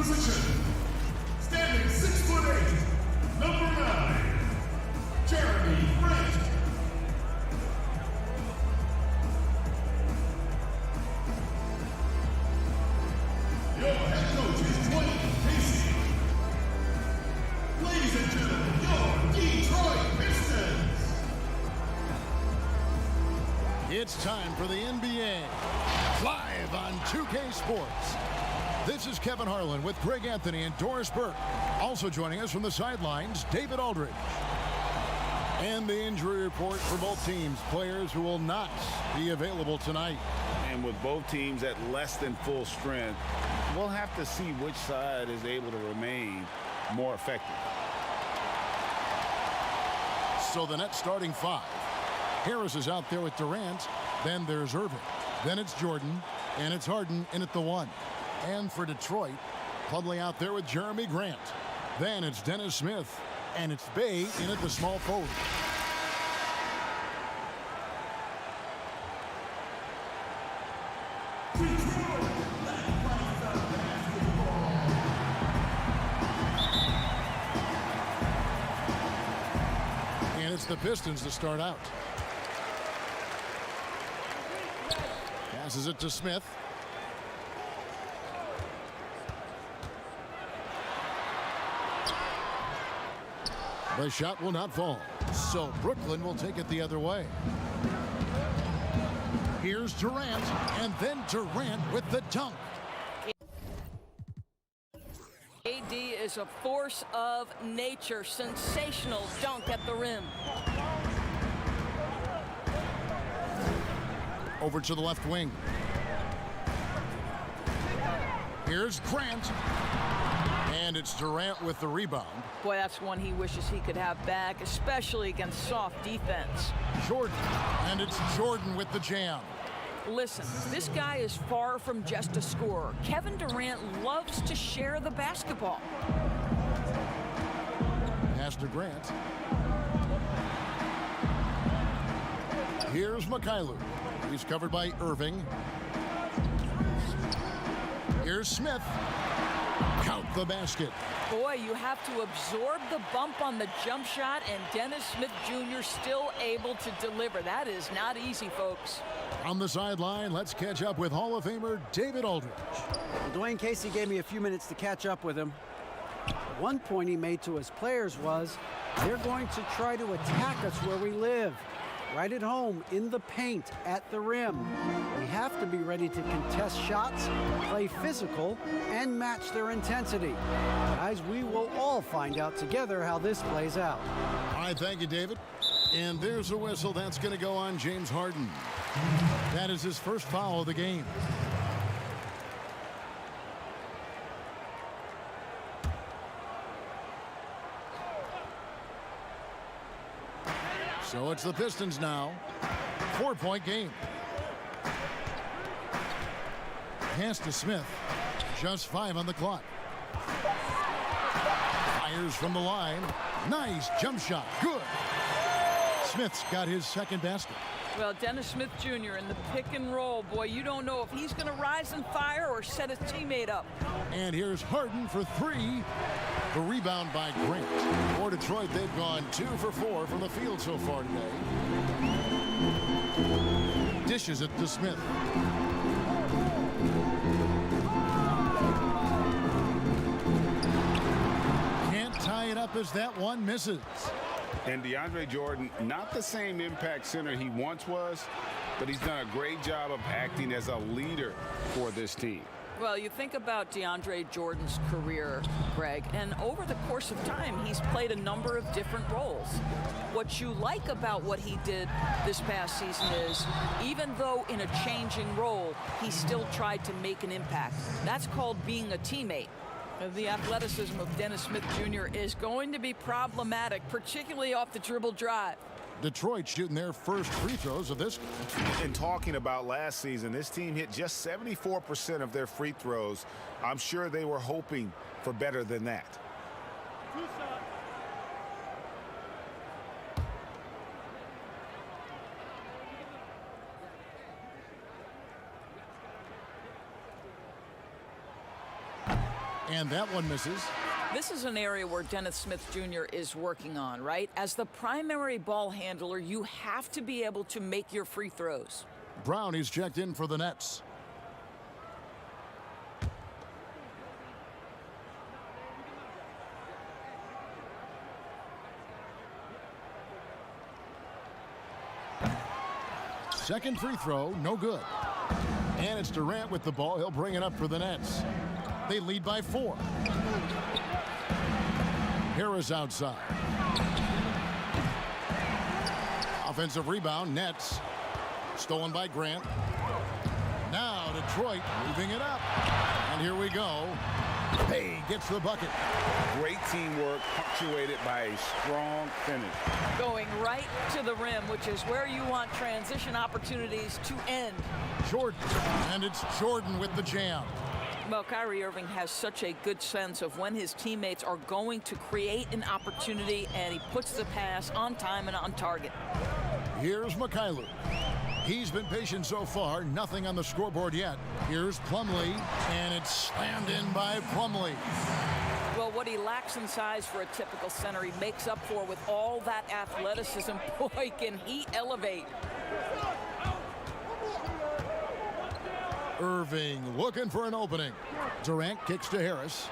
position, standing 6'8", number 9, Jeremy Grant. Your head coach is Dwayne Casey. Ladies and gentlemen, your Detroit Pistons. It's time for the NBA, live on 2K Sports. This is Kevin Harlan with Greg Anthony and Doris Burke. Also joining us from the sidelines, David Aldridge. And the injury report for both teams, players who will not be available tonight. And with both teams at less than full strength, we'll have to see which side is able to remain more effective. So the Nets starting 5. Harris is out there with Durant. Then there's Irving. Then it's Jordan. And it's Harden in at the 1. And for Detroit, Plumlee out there with Jeremy Grant. Then it's Dennis Smith. And it's Bay in at the small forward. And it's the Pistons to start out. Passes it to Smith. The shot will not fall. So Brooklyn will take it the other way. Here's Durant, and then Durant with the dunk. AD is a force of nature. Sensational dunk at the rim. Over to the left wing. Here's Grant. And it's Durant with the rebound. Boy, that's one he wishes he could have back, especially against soft defense. Jordan. And it's Jordan with the jam. Listen, this guy is far from just a scorer. Kevin Durant loves to share the basketball. Pass to Grant. Here's Mikhailuk. He's covered by Irving. Here's Smith. Count the basket. Boy, you have to absorb the bump on the jump shot, and Dennis Smith Jr. still able to deliver. That is not easy, folks. On the sideline, let's catch up with Hall of Famer David Aldridge. Well, Dwayne Casey gave me a few minutes to catch up with him. One point he made to his players was, they're going to try to attack us where we live. Right at home, in the paint, at the rim. We have to be ready to contest shots, play physical, and match their intensity. Guys, we will all find out together how this plays out. All right, thank you, David. And there's a whistle. That's going to go on James Harden. That is his first foul of the game. So it's the Pistons now. 4-point game. Pass to Smith. Just 5 on the clock. Fires from the line. Nice jump shot. Good. Smith's got his second basket. Well, Dennis Smith Jr. in the pick and roll. Boy, you don't know if he's going to rise and fire or set his teammate up. And here's Harden for 3. The rebound by Grant. For Detroit, they've gone 2 for 4 from the field so far today. Dishes it to Smith. Can't tie it up as that one misses. And DeAndre Jordan, not the same impact center he once was, but he's done a great job of acting as a leader for this team. Well, you think about DeAndre Jordan's career, Greg, and over the course of time, he's played a number of different roles. What you like about what he did this past season is, even though in a changing role, he still tried to make an impact. That's called being a teammate. The athleticism of Dennis Smith Jr. is going to be problematic, particularly off the dribble drive. Detroit shooting their first free throws of this. In talking about last season, this team hit just 74% of their free throws. I'm sure they were hoping for better than that. And that one misses. This is an area where Dennis Smith Jr. is working on, right? As the primary ball handler, you have to be able to make your free throws. Brown is checked in for the Nets. Second free throw, no good. And it's Durant with the ball. He'll bring it up for the Nets. They lead by 4. Harris outside. Offensive rebound, Nets. Stolen by Grant. Now Detroit moving it up. And here we go. Hay gets the bucket. Great teamwork punctuated by a strong finish. Going right to the rim, which is where you want transition opportunities to end. Jordan. And it's Jordan with the jam. Well, Kyrie Irving has such a good sense of when his teammates are going to create an opportunity, and he puts the pass on time and on target. Here's Mikhailuk. He's been patient so far. Nothing on the scoreboard yet. Here's Plumlee, and it's slammed in by Plumlee. Well, what he lacks in size for a typical center, he makes up for with all that athleticism. Boy, can he elevate. Irving looking for an opening. Durant kicks to Harris.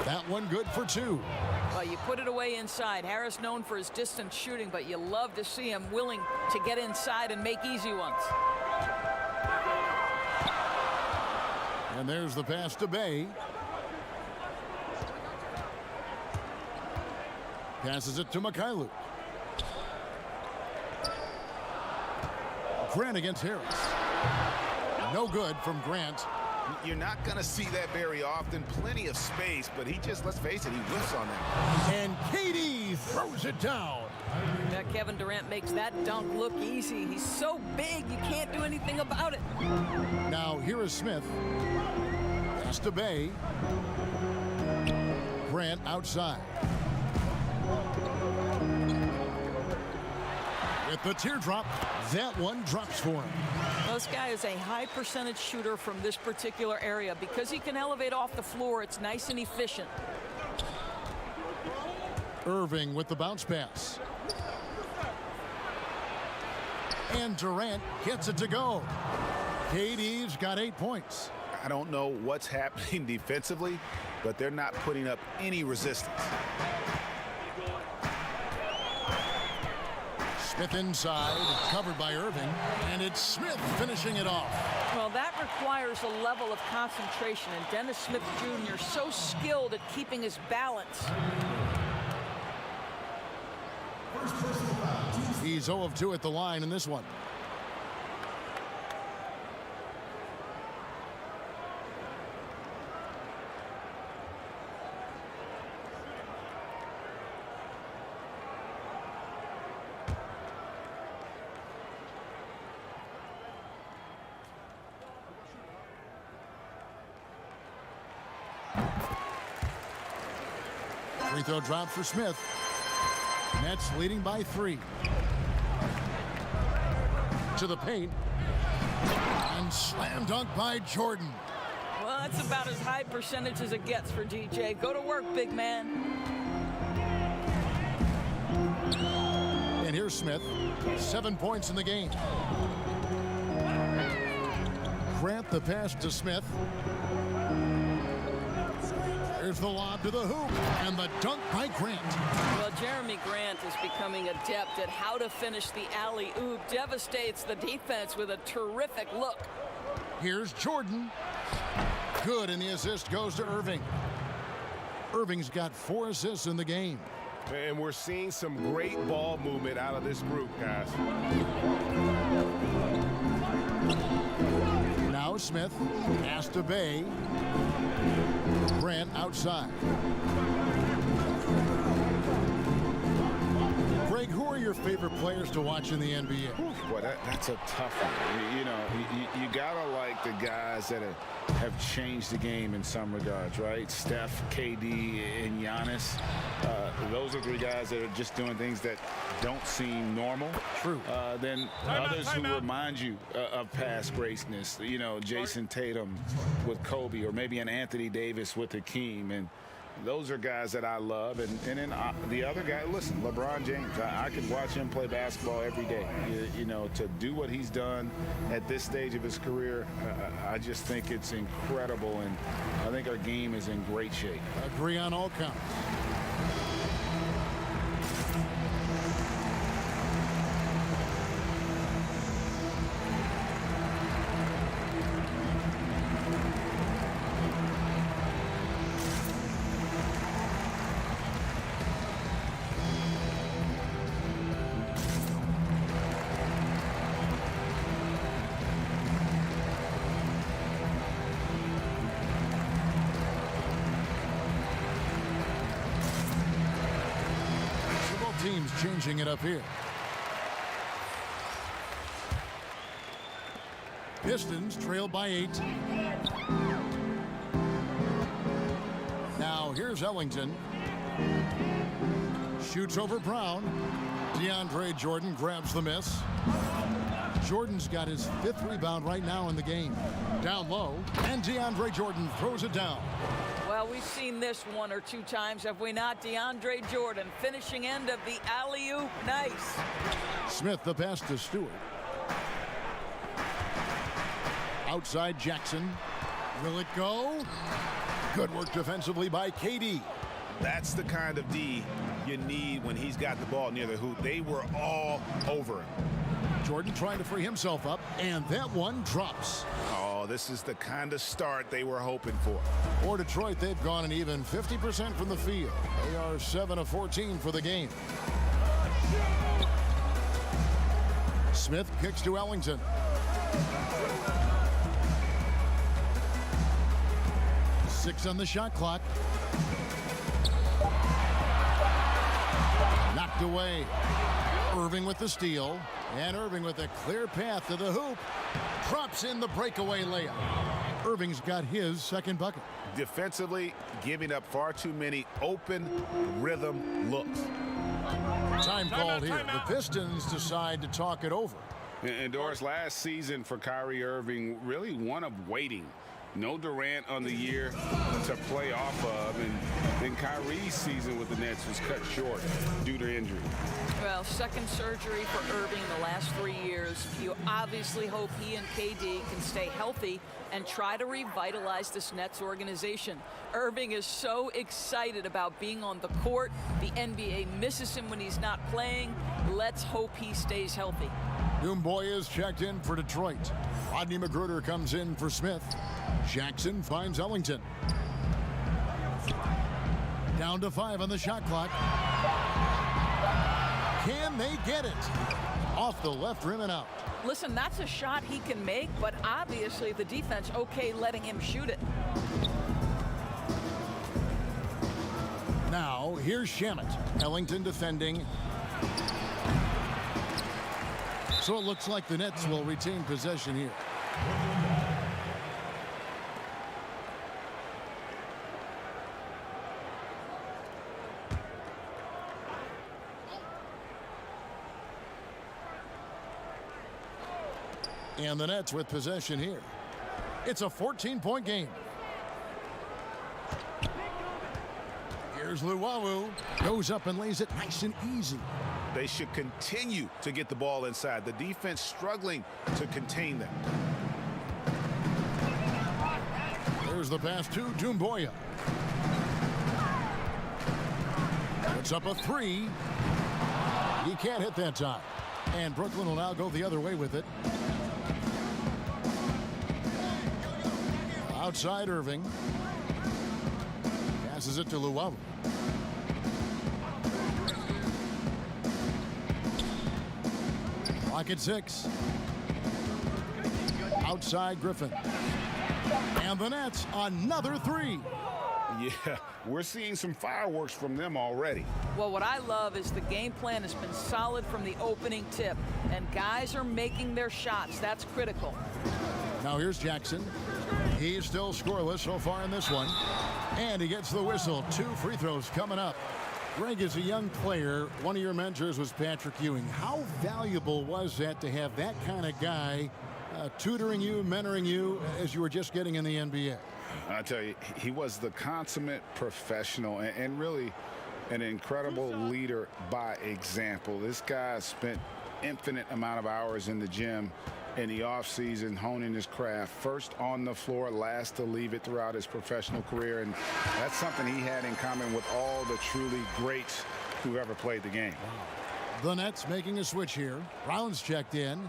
That one good for 2. Well, you put it away inside. Harris known for his distance shooting, but you love to see him willing to get inside and make easy ones. And there's the pass to Bay. Passes it to Mikhailuk. Grant against Harris. No good from Grant. You're not going to see that very often. Plenty of space, but he just, let's face it, he whiffs on that. And KD throws it down. Yeah, Kevin Durant makes that dunk look easy. He's so big, you can't do anything about it. Now here is Smith. Pass to Bay. Grant outside. With the teardrop, that one drops for him. Well, this guy is a high percentage shooter from this particular area. Because he can elevate off the floor, it's nice and efficient. Irving with the bounce pass. And Durant gets it to go. KD's got 8 points. I don't know what's happening defensively, but they're not putting up any resistance. Smith inside, covered by Irving, and it's Smith finishing it off. Well, that requires a level of concentration, and Dennis Smith Jr. so skilled at keeping his balance. He's 0 of 2 at the line in this one. Free throw drop for Smith. Nets leading by 3. To the paint. And slam dunk by Jordan. Well, that's about as high percentage as it gets for DJ. Go to work, big man. And here's Smith. 7 points in the game. Grant the pass to Smith. There's the lob to the hoop, and the dunk by Grant. Well, Jeremy Grant is becoming adept at how to finish the alley-oop. Devastates the defense with a terrific look. Here's Jordan. Good, and the assist goes to Irving. Irving's got 4 assists in the game. And we're seeing some great ball movement out of this group, guys. Now Smith, pass to Bay. Grant outside. Great Greg, who are your favorite players to watch in the NBA? Boy, that's a tough one. You know, you gotta like the guys that have changed the game in some regards, right? Steph, KD, and Giannis. Those are three guys that are just doing things that don't seem normal. True. Then others who remind you of past greatness. You know, Jason Tatum with Kobe, or maybe an Anthony Davis with Hakeem. And those are guys that I love. And then the other guy, listen, LeBron James. I could watch him play basketball every day. You know, to do what he's done at this stage of his career, I just think it's incredible. And I think our game is in great shape. Agree on all counts. Teams changing it up here. Pistons trail by 8. Now here's Ellington. Shoots over Brown. DeAndre Jordan grabs the miss. Jordan's got his 5th rebound right now in the game. Down low, and DeAndre Jordan throws it down. Well, we've seen this one or two times, have we not? DeAndre Jordan, finishing end of the alley-oop. Nice. Smith the pass to Stewart. Outside Jackson. Will it go? Good work defensively by KD. That's the kind of D you need when he's got the ball near the hoop. They were all over him. Jordan trying to free himself up, and that one drops. Oh, this is the kind of start they were hoping for. For Detroit, they've gone an even 50% from the field. They are 7 of 14 for the game. Smith kicks to Ellington. Six on the shot clock. Knocked away. Irving with the steal. And Irving with a clear path to the hoop. Drops in the breakaway layup. Irving's got his second bucket. Defensively, giving up far too many open rhythm looks. Time called here. The Pistons decide to talk it over. And Doris, last season for Kyrie Irving, really one of waiting. No Durant on the year to play off of, and then Kyrie's season with the Nets was cut short due to injury. Well, second surgery for Irving the last 3 years. You obviously hope he and KD can stay healthy and try to revitalize this Nets organization. Irving is so excited about being on the court. The NBA misses him when he's not playing. Let's hope he stays healthy. Doumbouya is checked in for Detroit. Rodney McGruder comes in for Smith. Jackson finds Ellington. Down to 5 on the shot clock. Can they get it? Off the left rim and out. Listen, that's a shot he can make, but obviously the defense okay letting him shoot it. Now, here's Shamet. Ellington defending. So it looks like the Nets will retain possession here. And the Nets with possession here. It's a 14-point game. Here's Luwawu. Goes up and lays it nice and easy. They should continue to get the ball inside. The defense struggling to contain them. There's the pass to Doumbouya. Puts up a 3. He can't hit that time. And Brooklyn will now go the other way with it. Outside Irving. Passes it to Luwawu. Clock at 6. Outside Griffin. And the Nets, another 3. Yeah, we're seeing some fireworks from them already. Well, what I love is the game plan has been solid from the opening tip, and guys are making their shots. That's critical. Now here's Jackson. He's still scoreless so far in this one. And he gets the whistle. 2 free throws coming up. Greg, as a young player, one of your mentors was Patrick Ewing. How valuable was that to have that kind of guy tutoring you, mentoring you as you were just getting in the NBA? I tell you, he was the consummate professional and really an incredible leader by example. This guy spent infinite amount of hours in the gym in the offseason honing his craft, first on the floor, last to leave it throughout his professional career. And that's something he had in common with all the truly greats who've ever played the game. The Nets making a switch here. Brown's checked in.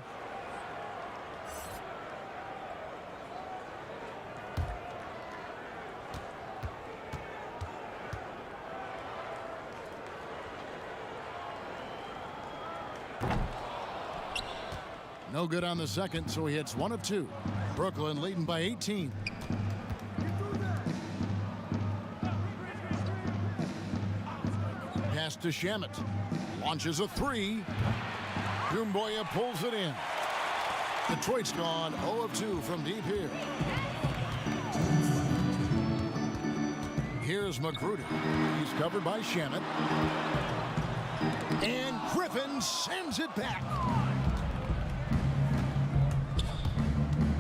No good on the second, so he hits 1 of 2. Brooklyn leading by 18. Pass to Shamet. Launches a 3. Doumbouya pulls it in. Detroit's gone 0 of 2 from deep here. Here's McGruder. He's covered by Shamet. And Griffin sends it back.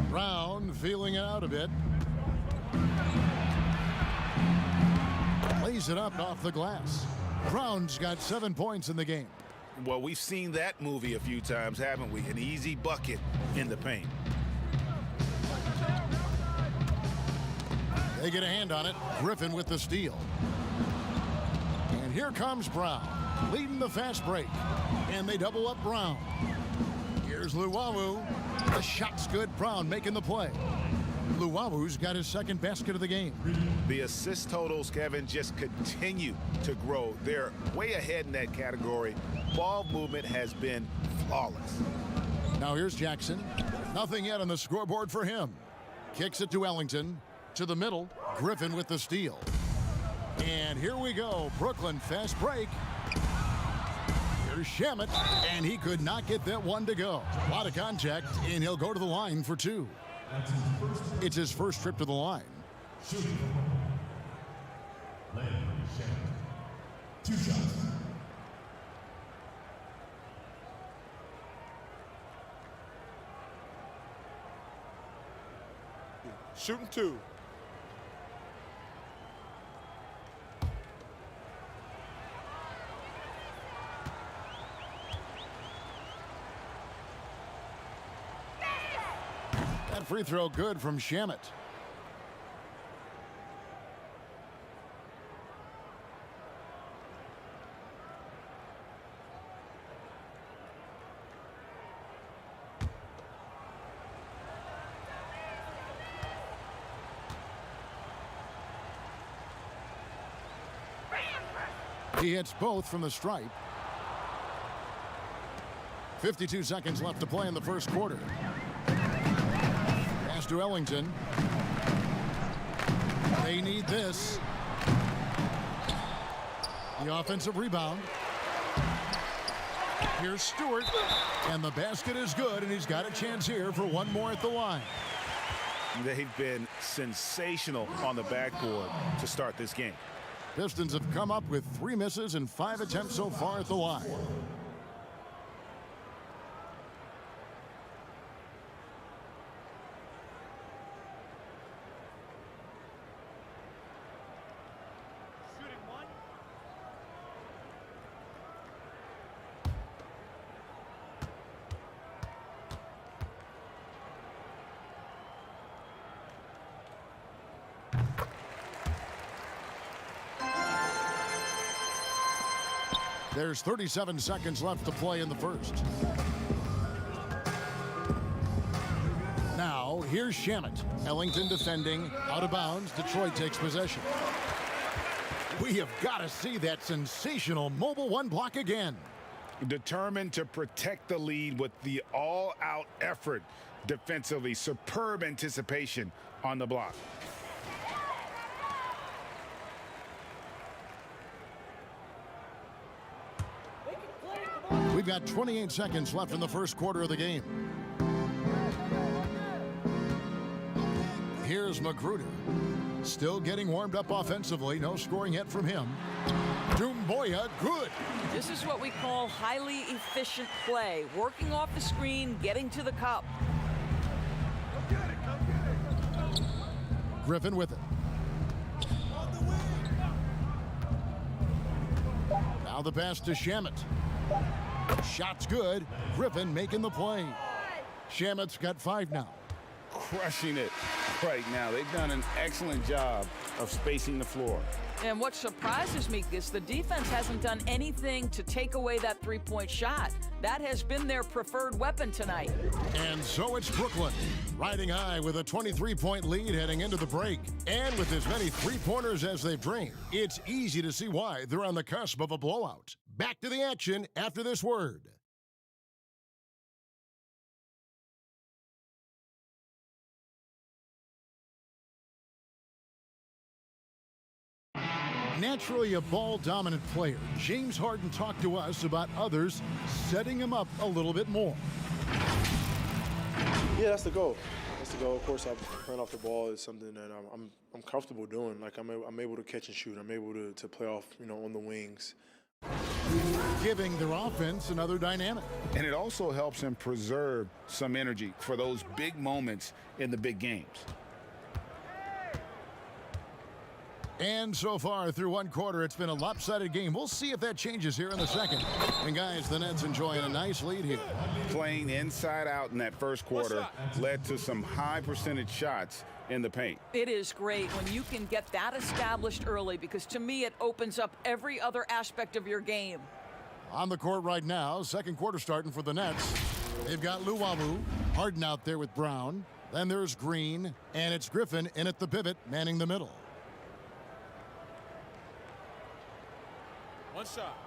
Brown feeling it out a bit. Lays it up off the glass. Brown's got 7 points in the game. Well, we've seen that movie a few times, haven't we? An easy bucket in the paint. They get a hand on it. Griffin with the steal. And here comes Brown, leading the fast break. And they double up Brown. Here's Luwawu. The shot's good. Brown making the play. Luwawu's got his second basket of the game. The assist totals, Kevin, just continue to grow. They're way ahead in that category. Ball movement has been flawless. Now here's Jackson. Nothing yet on the scoreboard for him. Kicks it to Ellington. To the middle. Griffin with the steal. And here we go. Brooklyn fast break. Here's Shamet, and he could not get that one to go. A lot of contact, and he'll go to the line for 2. It's his first trip to the line. Shooting. Landry Shamet. 2 shots. Shooting 2. That free throw good from Shamet. He hits both from the stripe. 52 seconds left to play in the first quarter. Pass to Ellington. They need this. The offensive rebound. Here's Stewart. And the basket is good, and he's got a chance here for one more at the line. They've been sensational on the backboard to start this game. Pistons have come up with 3 misses and 5 attempts so far at the line. There's 37 seconds left to play in the first. Now, here's Shamet. Ellington defending, out of bounds. Detroit takes possession. We have got to see that sensational mobile 1 block again. Determined to protect the lead with the all-out effort defensively. Superb anticipation on the block. We've got 28 seconds left in the first quarter of the game. Here's Magruder. Still getting warmed up offensively. No scoring yet from him. Dumboya, good. This is what we call highly efficient play. Working off the screen, getting to the cup. Griffin with it. Now the pass to Shamet. Shot's good. Griffin making the play. Shamet's got 5 now. Crushing it right now. They've done an excellent job of spacing the floor. And what surprises me is the defense hasn't done anything to take away that three-point shot. That has been their preferred weapon tonight. And so it's Brooklyn, riding high with a 23-point lead heading into the break. And with as many three-pointers as they've drained, it's easy to see why they're on the cusp of a blowout. Back to the action after this word. Naturally a ball-dominant player, James Harden talked to us about others setting him up a little bit more. Yeah, that's the goal. That's the goal. Of course, playing off the ball is something that I'm comfortable doing. Like I'm able to catch and shoot. I'm able to play off, on the wings. Giving their offense another dynamic. And it also helps him preserve some energy for those big moments in the big games. And so far through one quarter, it's been a lopsided game. We'll see if that changes here in the second. And guys, the Nets enjoying a nice lead here. Playing inside out in that first quarter led to some high percentage shots in the paint. It is great when you can get that established early, because to me it opens up every other aspect of your game. On the court right now, second quarter starting for the Nets. They've got Luwawu, Harden out there with Brown. Then there's Green, and it's Griffin in at the pivot, manning the middle. One shot.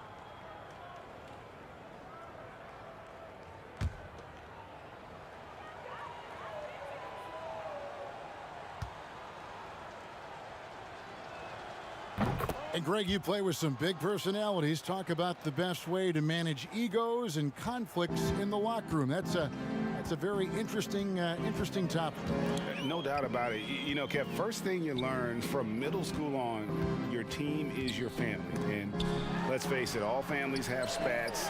And Greg, you play with some big personalities. Talk about the best way to manage egos and conflicts in the locker room. That's a very interesting topic. No doubt about it. Kev, first thing you learn from middle school on, your team is your family. And let's face it, all families have spats,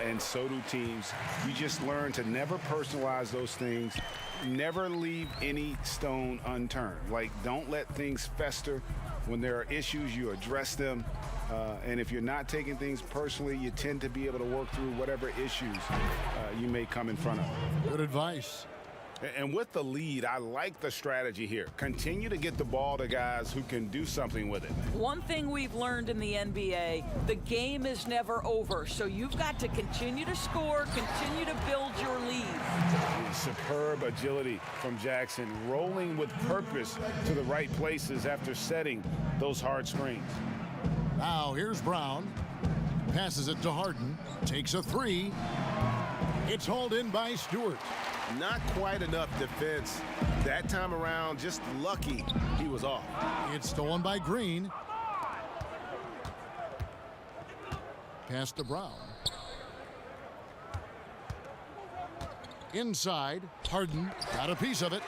and so do teams. You just learn to never personalize those things. Never leave any stone unturned. Like, don't let things fester. When there are issues, you address them. And if you're not taking things personally, you tend to be able to work through whatever issues you may come in front of. Good advice. And with the lead, I like the strategy here. Continue to get the ball to guys who can do something with it. One thing we've learned in the NBA, the game is never over. So you've got to continue to score, continue to build your lead. Superb agility from Jackson, rolling with purpose to the right places after setting those hard screens. Now here's Brown. Passes it to Harden. Takes a three. It's hauled in by Stewart. Not quite enough defense that time around. Just lucky he was off. It's stolen by Green. Pass to Brown. Inside, Harden got a piece of it.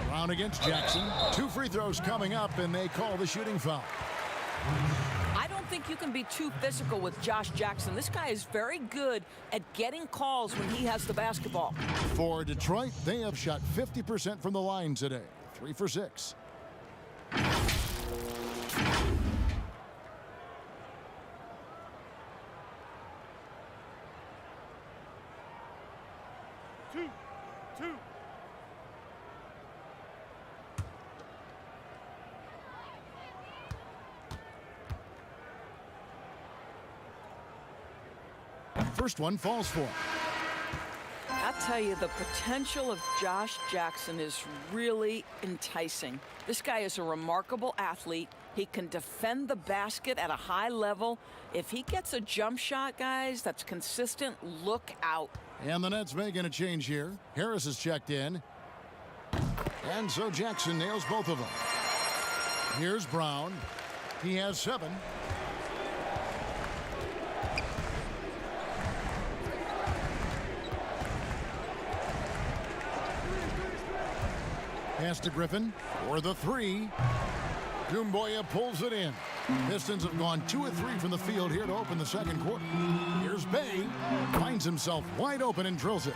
Brown against Jackson. 2 free throws coming up, and they call the shooting foul. I don't think you can be too physical with Josh Jackson. This guy is very good at getting calls when he has the basketball. For Detroit, they have shot 50% from the line today. 3 for 6. Two. First one falls for him. I'll tell you, the potential of Josh Jackson is really enticing. This guy is a remarkable athlete. He can defend the basket at a high level. If he gets a jump shot, guys, that's consistent, look out. And the Nets making a change here. Harris is checked in. And so Jackson nails both of them. Here's Brown. He has 7. Pass to Griffin for the three. Doumbouya pulls it in. Pistons have gone 2 of 3 from the field here to open the second quarter. Here's Bay. Finds himself wide open and drills it.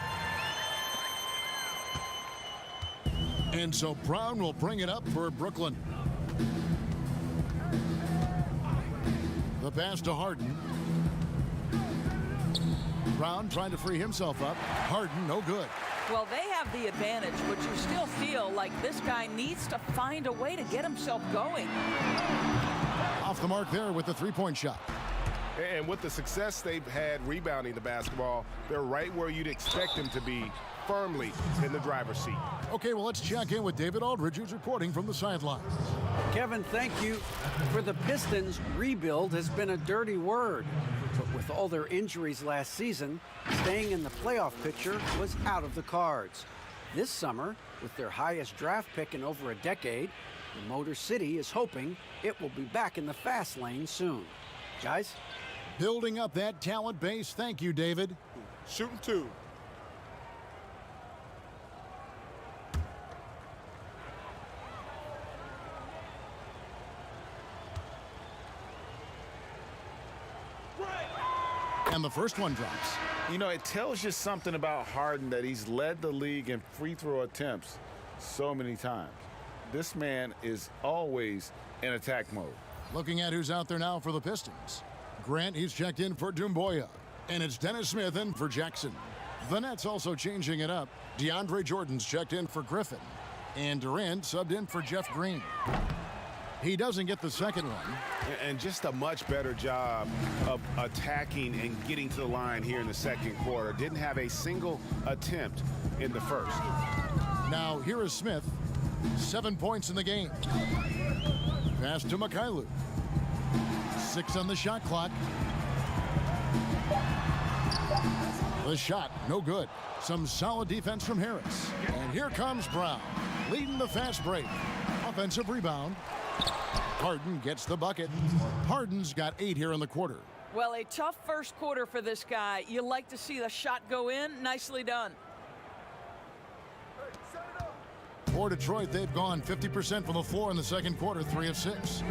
And so Brown will bring it up for Brooklyn. The pass to Harden. Brown trying to free himself up. Harden, no good. Well, they have the advantage, but you still feel like this guy needs to find a way to get himself going. Off the mark there with the three-point shot. And with the success they've had rebounding the basketball, they're right where you'd expect them to be, firmly in the driver's seat. Okay, well, let's check in with David Aldridge, who's reporting from the sidelines. Kevin, thank you. For the Pistons, rebuild has been a dirty word. But with all their injuries last season, staying in the playoff picture was out of the cards. This summer, with their highest draft pick in over a decade, the Motor City is hoping it will be back in the fast lane soon. Guys? Building up that talent base. Thank you, David. Shooting two. And the first one drops. You know, it tells you something about Harden that he's led the league in free throw attempts so many times. This man is always in attack mode. Looking at who's out there now for the Pistons. Grant, he's checked in for Doumbouya. And it's Dennis Smith in for Jackson. The Nets also changing it up. DeAndre Jordan's checked in for Griffin. And Durant subbed in for Jeff Green. He doesn't get the second one. And just a much better job of attacking and getting to the line here in the second quarter. Didn't have a single attempt in the first. Now here is Smith. 7 points in the game. Pass to Mikhailuk. 6 on the shot clock. The shot, no good. Some solid defense from Harris. And here comes Brown, leading the fast break. Offensive rebound. Harden gets the bucket. Harden's got 8 here in the quarter. Well, a tough first quarter for this guy. You like to see the shot go in. Nicely done. For Detroit, they've gone 50% from the floor in the second quarter, 3 of 6.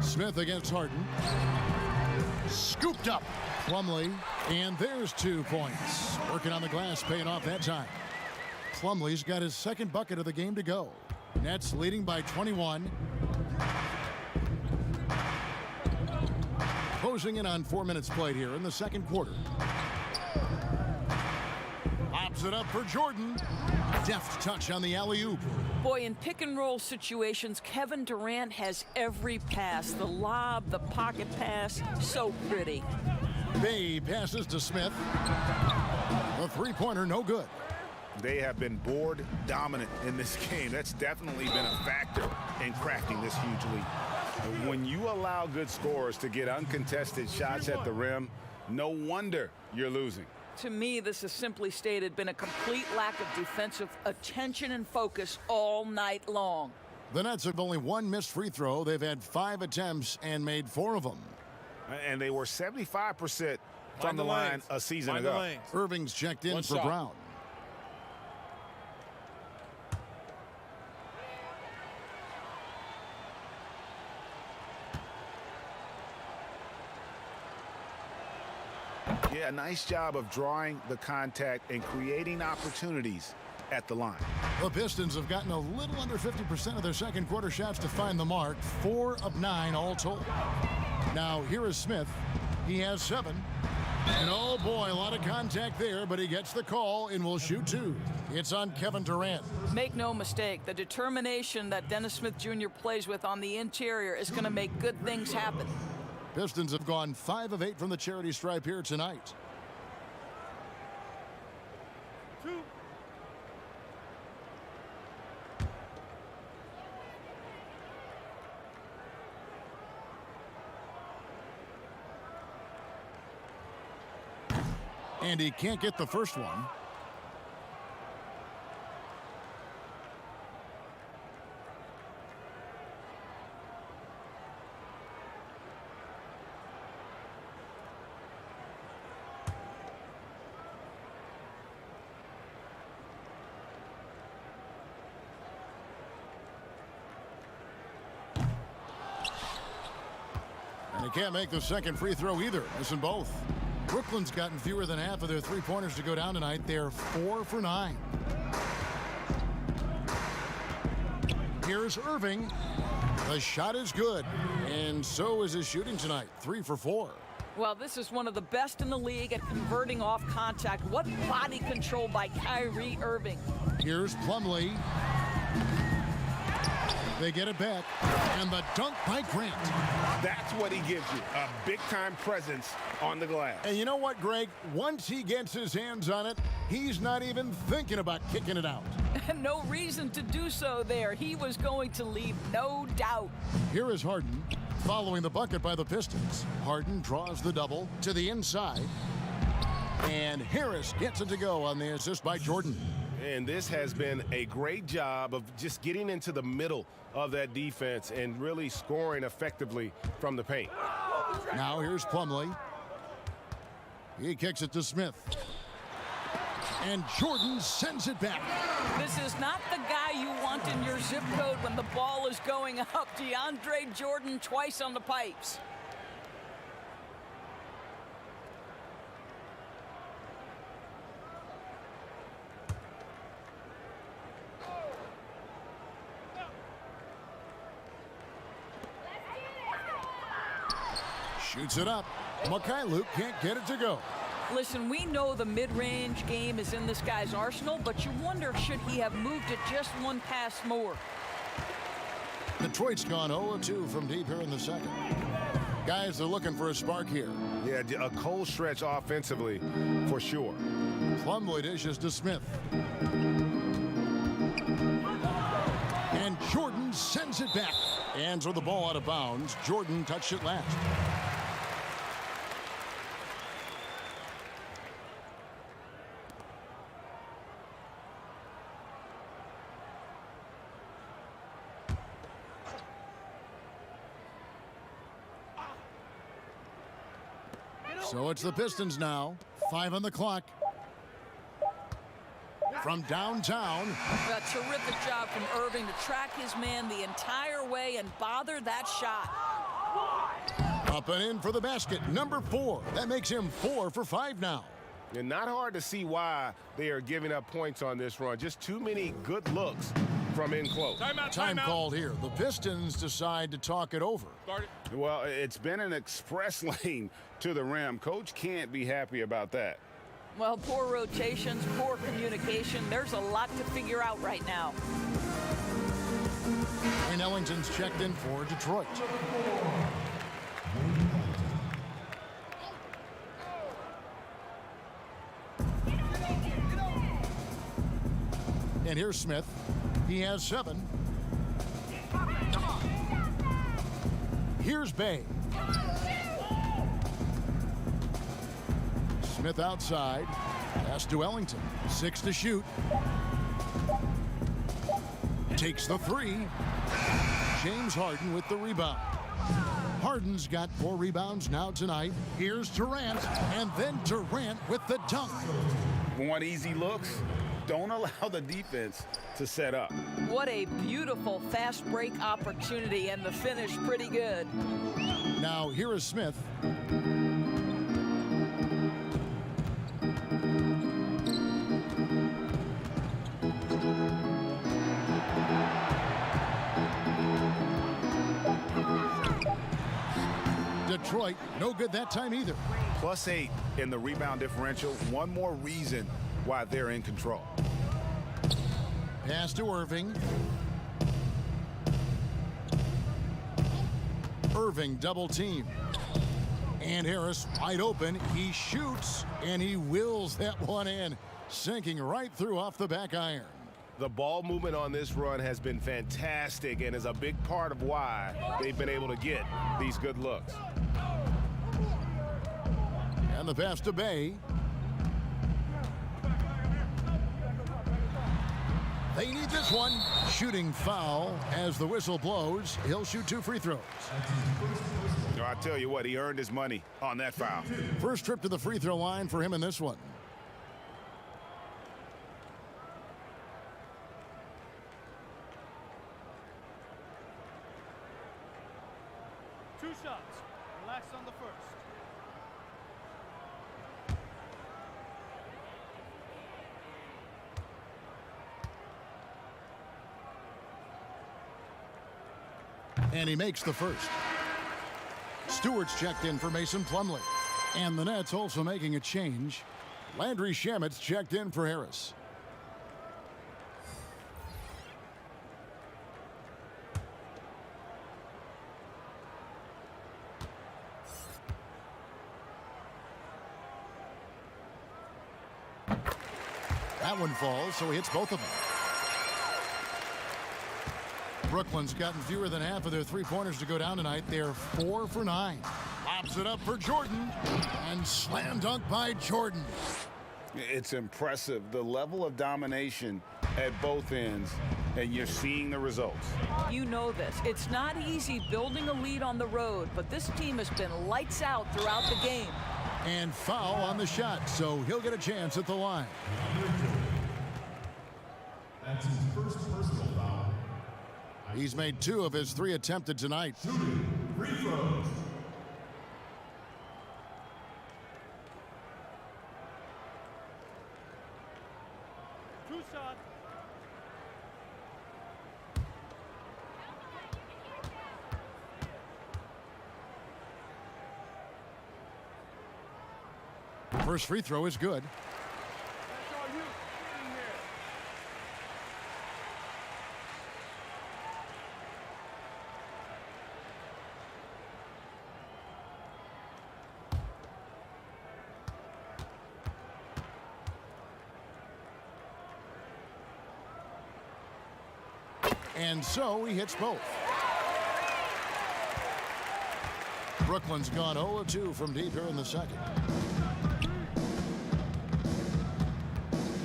Smith against Harden. Scooped up. Plumlee, and there's 2 points. Working on the glass, paying off that time. Plumlee's got his second bucket of the game to go. Nets leading by 21. Closing in on 4 minutes played here in the second quarter. Lobs it up for Jordan. Deft touch on the alley-oop. Boy, in pick-and-roll situations, Kevin Durant has every pass. The lob, the pocket pass, so pretty. Bay passes to Smith. The three-pointer, no good. They have been board dominant in this game. That's definitely been a factor in crafting this huge lead. When you allow good scorers to get uncontested shots at the rim, no wonder you're losing. To me, this has simply stated been a complete lack of defensive attention and focus all night long. The Nets have only 1 missed free throw. They've had 5 attempts and made 4 of them. And they were 75% from the line a season ago. Irving's checked in for Brown. Yeah, a nice job of drawing the contact and creating opportunities at the line. The Pistons have gotten a little under 50% of their second quarter shots to find the mark. 4 of 9 all told. Now here is Smith. He has 7. And oh boy, a lot of contact there, but he gets the call and will shoot 2. It's on Kevin Durant. Make no mistake, the determination that Dennis Smith Jr. plays with on the interior is going to make good things happen. Pistons have gone 5 of 8 from the charity stripe here tonight. And he can't get the first one. can't make the second free throw either, missing both. Brooklyn's gotten fewer than half of their three-pointers to go down tonight. They're 4 for 9. Here's Irving. The shot is good, and so is his shooting tonight, 3 for 4. Well, this is one of the best in the league at converting off contact. What body control by Kyrie Irving. Here's Plumlee. They get it back, and the dunk by Grant. That's what he gives you, a big-time presence on the glass. And you know what, Greg? Once he gets his hands on it, he's not even thinking about kicking it out. And no reason to do so there. He was going to leave, no doubt. Here is Harden following the bucket by the Pistons. Harden draws the double to the inside. And Harris gets it to go on the assist by Jordan. And this has been a great job of just getting into the middle of that defense and really scoring effectively from the paint. Now here's Plumlee. He kicks it to Smith. And Jordan sends it back. This is not the guy you want in your zip code when the ball is going up. DeAndre Jordan twice on the pipes. Shoots it up. Mikhailuk can't get it to go. Listen, we know the mid-range game is in this guy's arsenal, but you wonder, should he have moved it just one pass more? Detroit's gone 0-2 from deep here in the second. Guys are looking for a spark here. Yeah, a cold stretch offensively for sure. Plumlee dishes to Smith. And Jordan sends it back. And throw the ball out of bounds. Jordan touched it last. So it's the Pistons now. 5 on the clock. From downtown. A terrific job from Irving to track his man the entire way and bother that shot. Up and in for the basket. Number 4. That makes him 4 for 5 now. And not hard to see why they are giving up points on this run. Just too many good looks from in close. Time called here. The Pistons decide to talk it over. Well, it's been an express lane to the rim. Coach can't be happy about that. Well, poor rotations, poor communication. There's a lot to figure out right now. And Ellington's checked in for Detroit. And here's Smith. He has 7. Here's Bay. Smith outside. Pass to Ellington. 6 to shoot. Takes the 3. James Harden with the rebound. Harden's got 4 rebounds now tonight. Here's Durant. And then Durant with the dunk. Want easy looks? Don't allow the defense to set up. What a beautiful fast break opportunity, and the finish pretty good. Now here is Smith. Detroit, no good that time either. +8 in the rebound differential. One more reason why they're in control. Pass to Irving. Irving double team. And Harris wide open. He shoots and he wills that one in, sinking right through off the back iron. The ball movement on this run has been fantastic and is a big part of why they've been able to get these good looks. And the pass to Bay. They need this one. Shooting foul as the whistle blows. He'll shoot 2 free throws. I tell you what, he earned his money on that foul. First trip to the free throw line for him in this one. Relax on the first. And he makes the first. Stewart's checked in for Mason Plumlee. And the Nets also making a change. Landry Shamet's checked in for Harris. That one falls, so he hits both of them. Brooklyn's gotten fewer than half of their three-pointers to go down tonight. They're 4 for 9. Lobs it up for Jordan. And slam dunk by Jordan. It's impressive, the level of domination at both ends, and you're seeing the results. You know this. It's not easy building a lead on the road, but this team has been lights out throughout the game. And foul on the shot, so he'll get a chance at the line. That's his first personal foul. He's made 2 of his 3 attempted tonight. Shooting free throws. Two shot. First free throw is good. That's all you. Get in here. And so he hits both. Brooklyn's gone 0-2 from deep here in the second.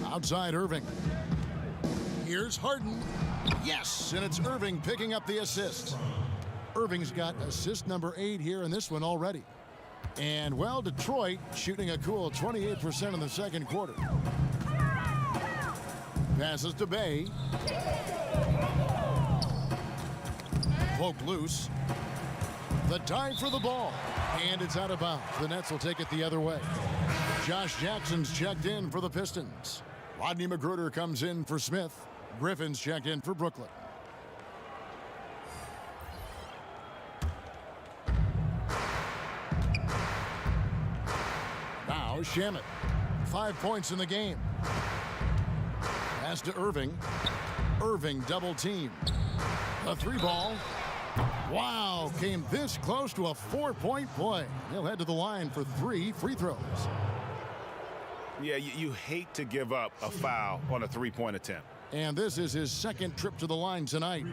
Outside Irving. Here's Harden. Yes, and it's Irving picking up the assist. Irving's got assist number 8 here in this one already. And, well, Detroit shooting a cool 28% in the second quarter. Passes to Bay. Poked loose. The dive for the ball. And it's out of bounds. The Nets will take it the other way. Josh Jackson's checked in for the Pistons. Rodney McGruder comes in for Smith. Griffin's checked in for Brooklyn. Now Shamet. 5 points in the game. Pass to Irving. Irving double team. A 3 ball. Wow, came this close to a 4-point play. He'll head to the line for 3 free throws. Yeah, you hate to give up a foul on a 3-point attempt. And this is his second trip to the line tonight.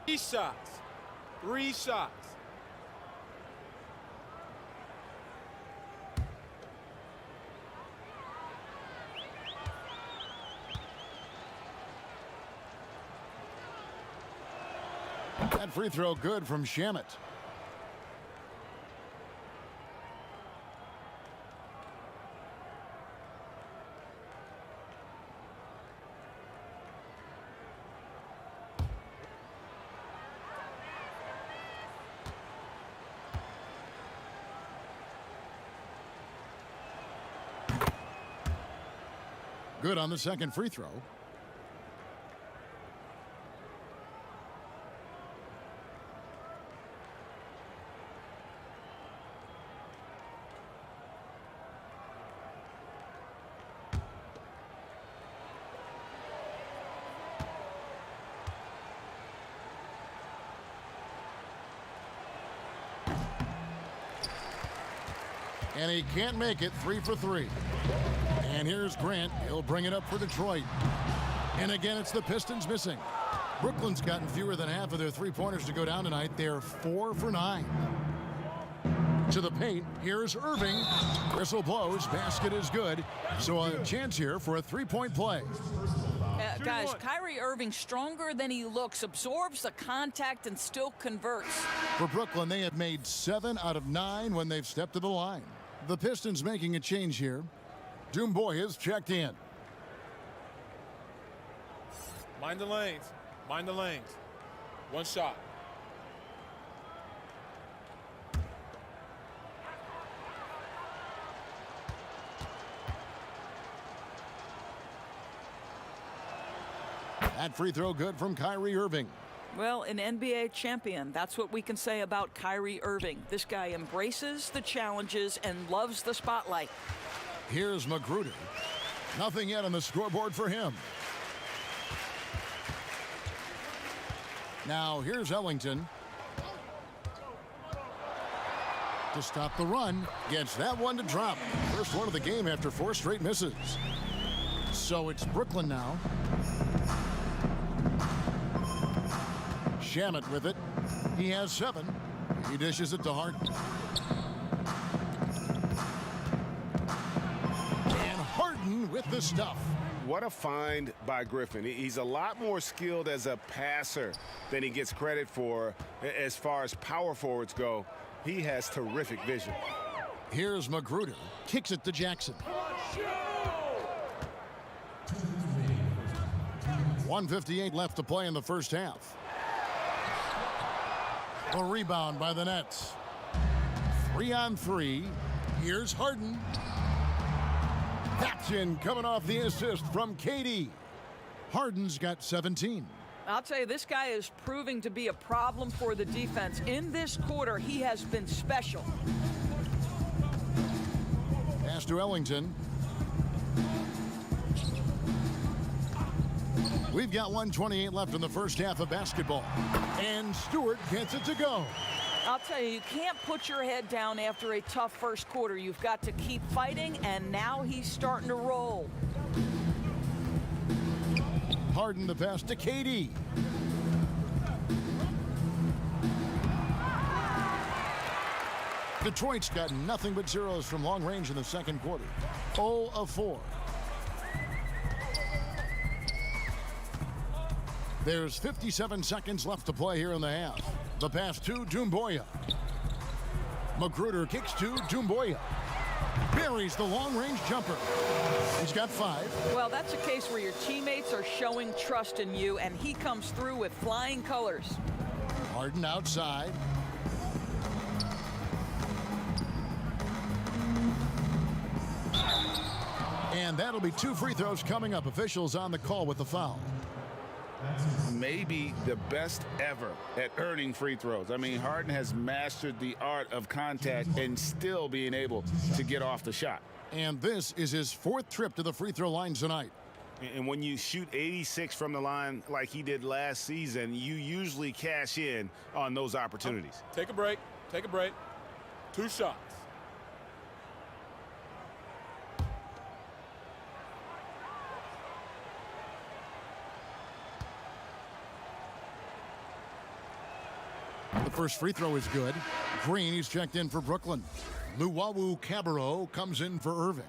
Three shots. 3 shots. That free throw good from Shamet. Good on the second free throw. And he can't make it. 3 for 3. And here's Grant. He'll bring it up for Detroit. And again, it's the Pistons missing. Brooklyn's gotten fewer than half of their three-pointers to go down tonight. They're 4 for 9. To the paint. Here's Irving. Whistle blows. Basket is good. So a chance here for a 3-point play. Guys, Kyrie Irving, stronger than he looks, absorbs the contact and still converts. For Brooklyn, they have made 7 out of 9 when they've stepped to the line. The Pistons making a change here. Doomboy is checked in. Mind the lanes. Mind the lanes. One shot. That free throw good from Kyrie Irving. Well, an NBA champion. That's what we can say about Kyrie Irving. This guy embraces the challenges and loves the spotlight. Here's Magruder. Nothing yet on the scoreboard for him. Now here's Ellington. To stop the run. Gets that one to drop. First one of the game after 4 straight misses. So it's Brooklyn now. Shamet with it. He has 7. He dishes it to Harden. And Harden with the stuff. What a find by Griffin. He's a lot more skilled as a passer than he gets credit for as far as power forwards go. He has terrific vision. Here's Magruder. Kicks it to Jackson. 1:58 left to play in the first half. A rebound by the Nets. 3-on-3. Here's Harden. That's in, coming off the assist from KD. Harden's got 17. I'll tell you, this guy is proving to be a problem for the defense. In this quarter, he has been special. Pass to Ellington. We've got 1:28 left in the first half of basketball. And Stewart gets it to go. I'll tell you, you can't put your head down after a tough first quarter. You've got to keep fighting, and now he's starting to roll. Harden the pass to KD. Detroit's got nothing but zeros from long range in the second quarter. 0 of 4. There's 57 seconds left to play here in the half. The pass to Doumbouya. Magruder kicks to Doumbouya. Buries the long-range jumper. He's got 5. Well, that's a case where your teammates are showing trust in you, and he comes through with flying colors. Harden outside. And that'll be 2 free throws coming up. Officials on the call with the foul. Maybe the best ever at earning free throws. I mean, Harden has mastered the art of contact and still being able to get off the shot. And this is his 4th trip to the free throw line tonight. And when you shoot 86 from the line like he did last season, you usually cash in on those opportunities. Take a break. Take a break. 2 shots. The first free throw is good. Green, he's checked in for Brooklyn. Luwawu Cabarro comes in for Irving.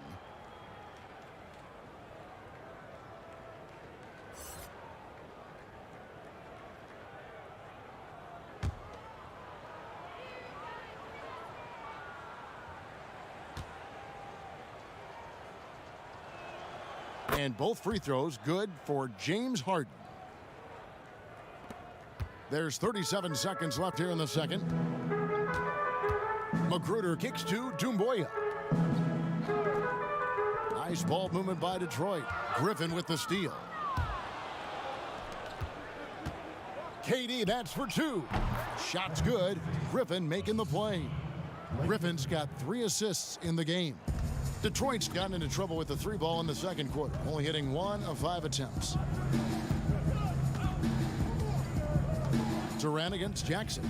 And both free throws good for James Harden. There's 37 seconds left here in the second. Magruder kicks to Doumbouya. Nice ball movement by Detroit. Griffin with the steal. KD, that's for 2. Shot's good. Griffin making the play. Griffin's got 3 assists in the game. Detroit's gotten into trouble with the 3 ball in the second quarter, only hitting 1 of 5 attempts. Durant against Jackson.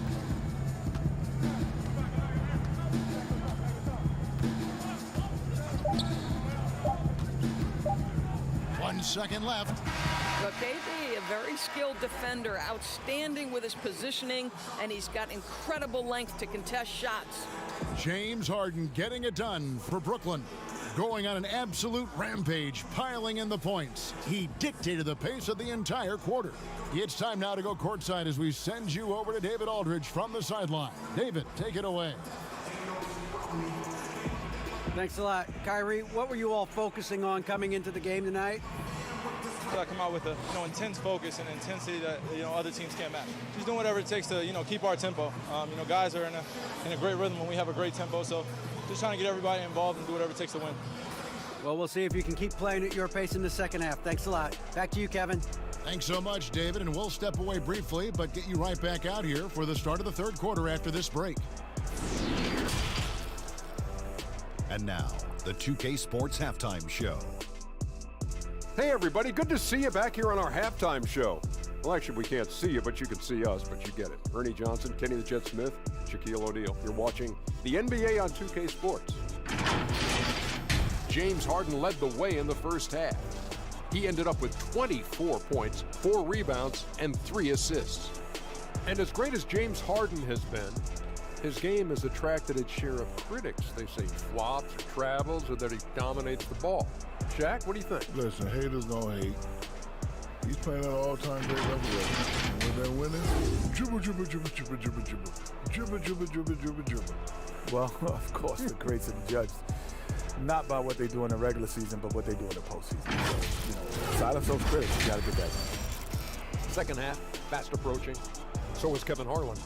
1 second left. But KD, a very skilled defender, outstanding with his positioning, and he's got incredible length to contest shots. James Harden getting it done for Brooklyn. Going on an absolute rampage, piling in the points. He dictated the pace of the entire quarter. It's time now to go courtside as we send you over to David Aldridge from the sideline. David, take it away. Thanks a lot. Kyrie, what were you all focusing on coming into the game tonight? come out with a intense focus and intensity that other teams can't match. Just doing whatever it takes to keep our tempo. Guys are in a great rhythm when we have a great tempo. So just trying to get everybody involved and do whatever it takes to win. Well, we'll see if you can keep playing at your pace in the second half. Thanks a lot. Back to you, Kevin. Thanks so much, David, and we'll step away briefly, but get you right back out here for the start of the third quarter after this break. And now, the 2K Sports Halftime Show. Hey, everybody. Good to see you back here on our halftime show. Well, actually, we can't see you, but you can see us, but you get it. Ernie Johnson, Kenny the Jet Smith, Shaquille O'Neal. You're watching the NBA on 2K Sports. James Harden led the way in the first half. He ended up with 24 points, 4 rebounds, and 3 assists. And as great as James Harden has been, his game has attracted its share of critics. They say he flops or travels or that he dominates the ball. Shaq, what do you think? Listen, haters gonna hate. He's playing at an all-time great level. And when they're winning, dribble, dribble, dribble, dribble, dribble, dribble, dribble, dribble, dribble, dribble, dribble. Well, of course, the greats are judged not by what they do in the regular season, but what they do in the postseason. So, silence those critics. You got to get that. Second half, fast approaching. So is Kevin Harlan.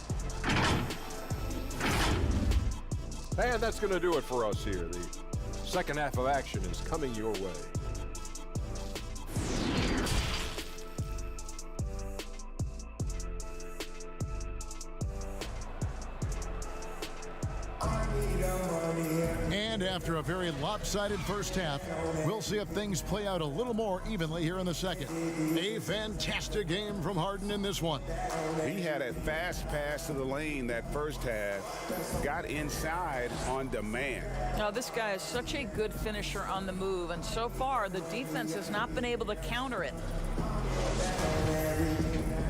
And that's going to do it for us here. The second half of action is coming your way. And after a very lopsided first half, we'll see if things play out a little more evenly here in the second. A fantastic game from Harden in this one. He had a fast pass to the lane that first half, got inside on demand. Now, this guy is such a good finisher on the move, and so far the defense has not been able to counter it.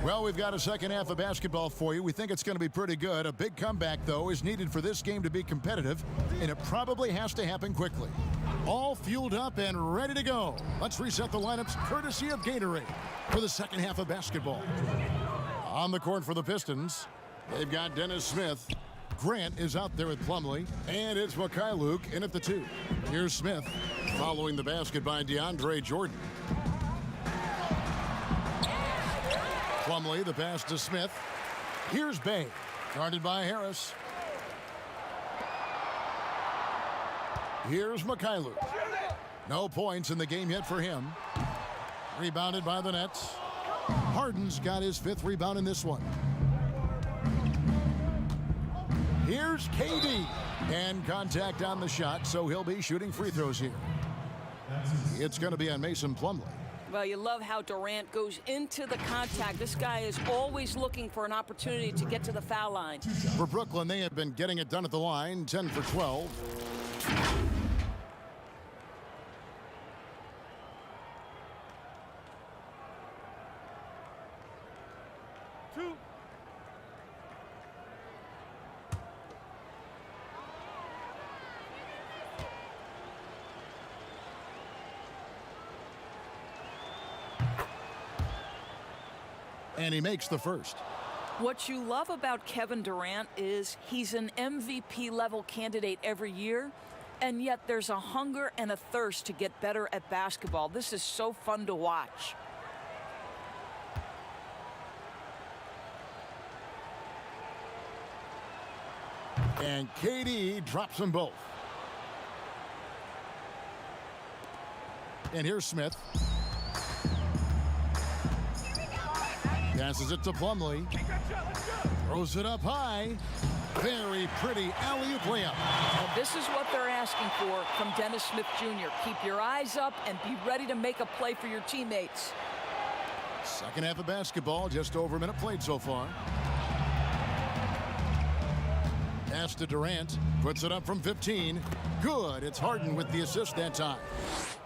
Well, we've got a second half of basketball for you. We think it's going to be pretty good. A big comeback, though, is needed for this game to be competitive, and it probably has to happen quickly. All fueled up and ready to go. Let's reset the lineups courtesy of Gatorade for the second half of basketball. On the court for the Pistons, they've got Dennis Smith. Grant is out there with Plumlee, and it's Mikhailuk in at the 2. Here's Smith following the basket by DeAndre Jordan. Plumlee, the pass to Smith. Here's Bay, guarded by Harris. Here's Mikhailuk. No points in the game yet for him. Rebounded by the Nets. Harden's got his 5th rebound in this one. Here's KD. And contact on the shot, so he'll be shooting free throws here. It's going to be on Mason Plumlee. Well, you love how Durant goes into the contact. This guy is always looking for an opportunity to get to the foul line. For Brooklyn, they have been getting it done at the line, 10 for 12. And he makes the first. What you love about Kevin Durant is he's an MVP level candidate every year, and yet there's a hunger and a thirst to get better at basketball. This is so fun to watch. And KD drops them both. And here's Smith. Passes it to Plumlee. Throws it up high. Very pretty alley-oop layup. Well, this is what they're asking for from Dennis Smith Jr. Keep your eyes up and be ready to make a play for your teammates. Second half of basketball, just over a minute played so far. Pass to Durant. Puts it up from 15. Good. It's Harden with the assist that time.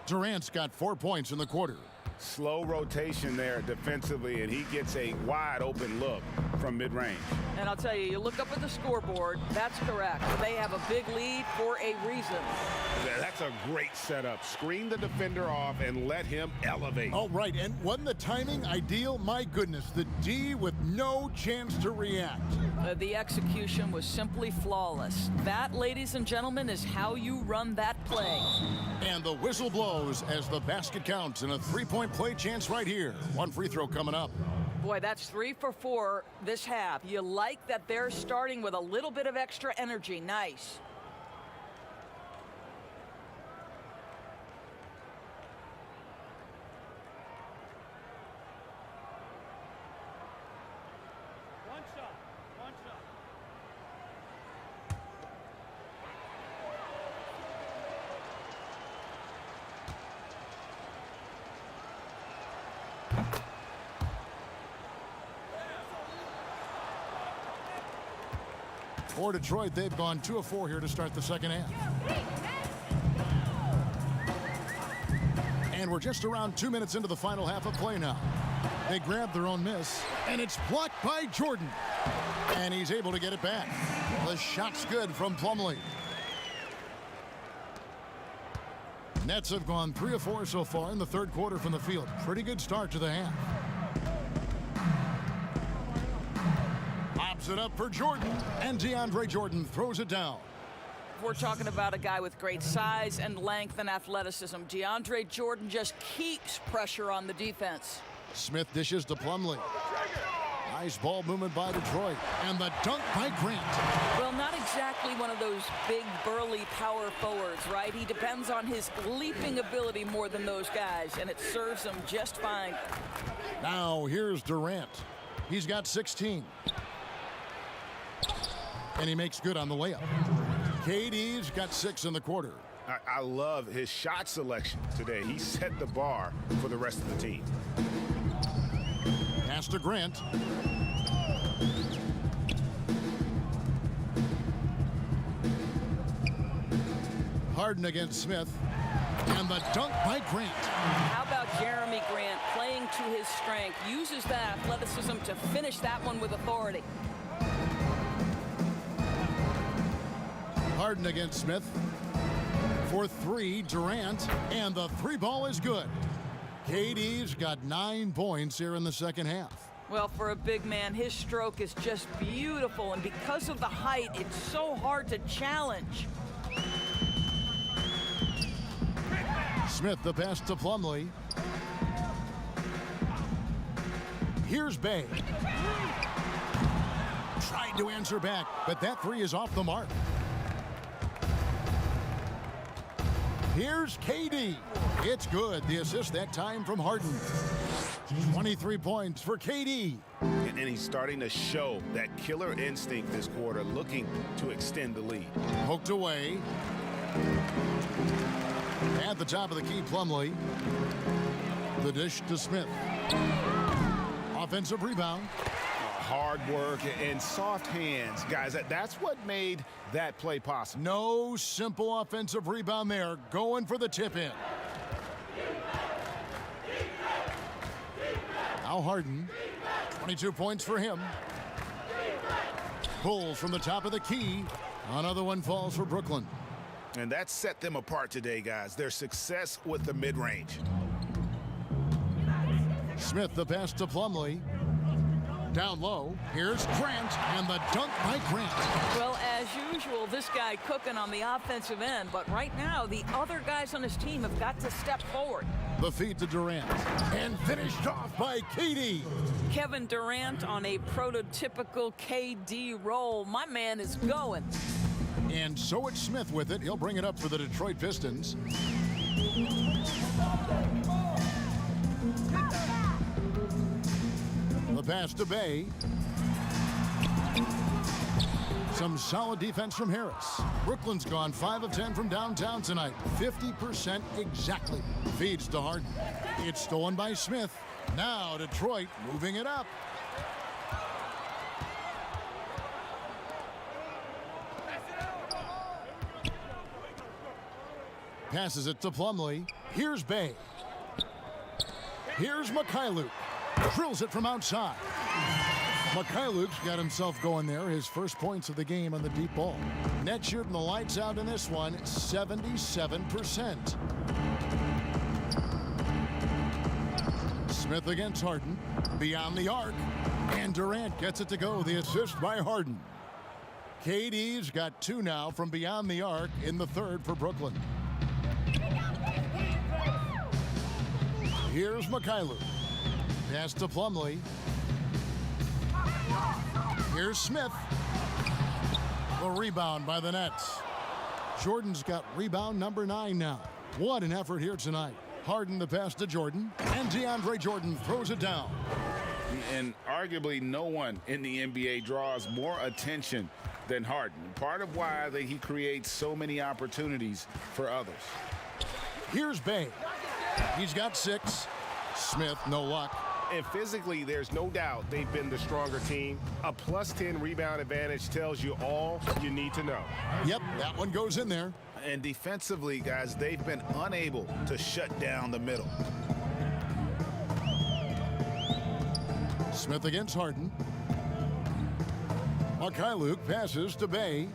Durant's got 4 points in the quarter. Slow rotation there defensively, and he gets a wide open look from from mid-range. And I'll tell you, you look up at the scoreboard, that's correct. They have a big lead for a reason. That's a great setup. Screen the defender off and let him elevate. All right, and wasn't the timing ideal? My goodness, the D with no chance to react. The execution was simply flawless. That, ladies and gentlemen, is how you run that play. And the whistle blows as the basket counts and a three-point play chance right here. One free throw coming up. Boy, that's 3 for 4 this half. You like that they're starting with a little bit of extra energy. Nice. For Detroit, they've gone 2 of 4 here to start the second half. And we're just around 2 minutes into the final half of play now. They grab their own miss, and it's blocked by Jordan. And he's able to get it back. The shot's good from Plumlee. Nets have gone 3 of 4 so far in the third quarter from the field. Pretty good start to the half. Lobs it up for Jordan, and DeAndre Jordan throws it down. We're talking about a guy with great size and length and athleticism. DeAndre Jordan just keeps pressure on the defense. Smith dishes to Plumlee. Nice ball movement by Detroit. And the dunk by Grant. Well, not exactly one of those big, burly power forwards, right? He depends on his leaping ability more than those guys, and it serves him just fine. Now here's Durant. He's got 16. And he makes good on the layup. KD's got 6 in the quarter. I love his shot selection today. He set the bar for the rest of the team. Pass to Grant. Harden against Smith. And the dunk by Grant. How about Jeremy Grant playing to his strength? Uses that athleticism to finish that one with authority. Harden against Smith. For 3, Durant. And the 3 ball is good. KD's got 9 points here in the second half. Well, for a big man, his stroke is just beautiful. And because of the height, it's so hard to challenge. Smith the pass to Plumlee. Here's Bay. Tried to answer back, but that 3 is off the mark. Here's KD. It's good. The assist that time from Harden. 23 points for KD. And he's starting to show that killer instinct this quarter, looking to extend the lead. Poked away. At the top of the key, Plumlee. The dish to Smith. Offensive rebound. Hard work and soft hands, guys. That's what made that play possible. No simple offensive rebound there. Going for the tip-in. Now Harden. 22 points for him. Pulls from the top of the key. Another one falls for Brooklyn. And that set them apart today, guys. Their success with the mid-range. Smith the pass to Plumlee. Down low, here's Grant, and the dunk by Grant. Well, as usual, this guy cooking on the offensive end, but right now, the other guys on his team have got to step forward. The feed to Durant, and finished off by KD. Kevin Durant on a prototypical KD roll. My man is going. And so it's Smith with it. He'll bring it up for the Detroit Pistons. The pass to Bay. Some solid defense from Harris. Brooklyn's gone 5 of 10 from downtown tonight. 50% exactly. Feeds to Harden. It's stolen by Smith. Now Detroit moving it up. Passes it to Plumlee. Here's Bay. Here's Mikhailuk. Drills it from outside. Mikhailuk's got himself going there. His first points of the game on the deep ball. Net shooting the lights out in this one, 77%. Smith against Harden. Beyond the arc. And Durant gets it to go. The assist by Harden. KD's got 2 now from beyond the arc in the third for Brooklyn. Here's Mikhailuk. Pass to Plumlee. Here's Smith. The rebound by the Nets. Jordan's got rebound number 9 now. What an effort here tonight. Harden the pass to Jordan. And DeAndre Jordan throws it down. And arguably no one in the NBA draws more attention than Harden. Part of why he creates so many opportunities for others. Here's Bay. He's got 6. Smith, no luck. And physically, there's no doubt they've been the stronger team. A +10 rebound advantage tells you all you need to know. Yep, that one goes in there. And defensively, guys, they've been unable to shut down the middle. Smith against Harden. Mikhailuk passes to Bay.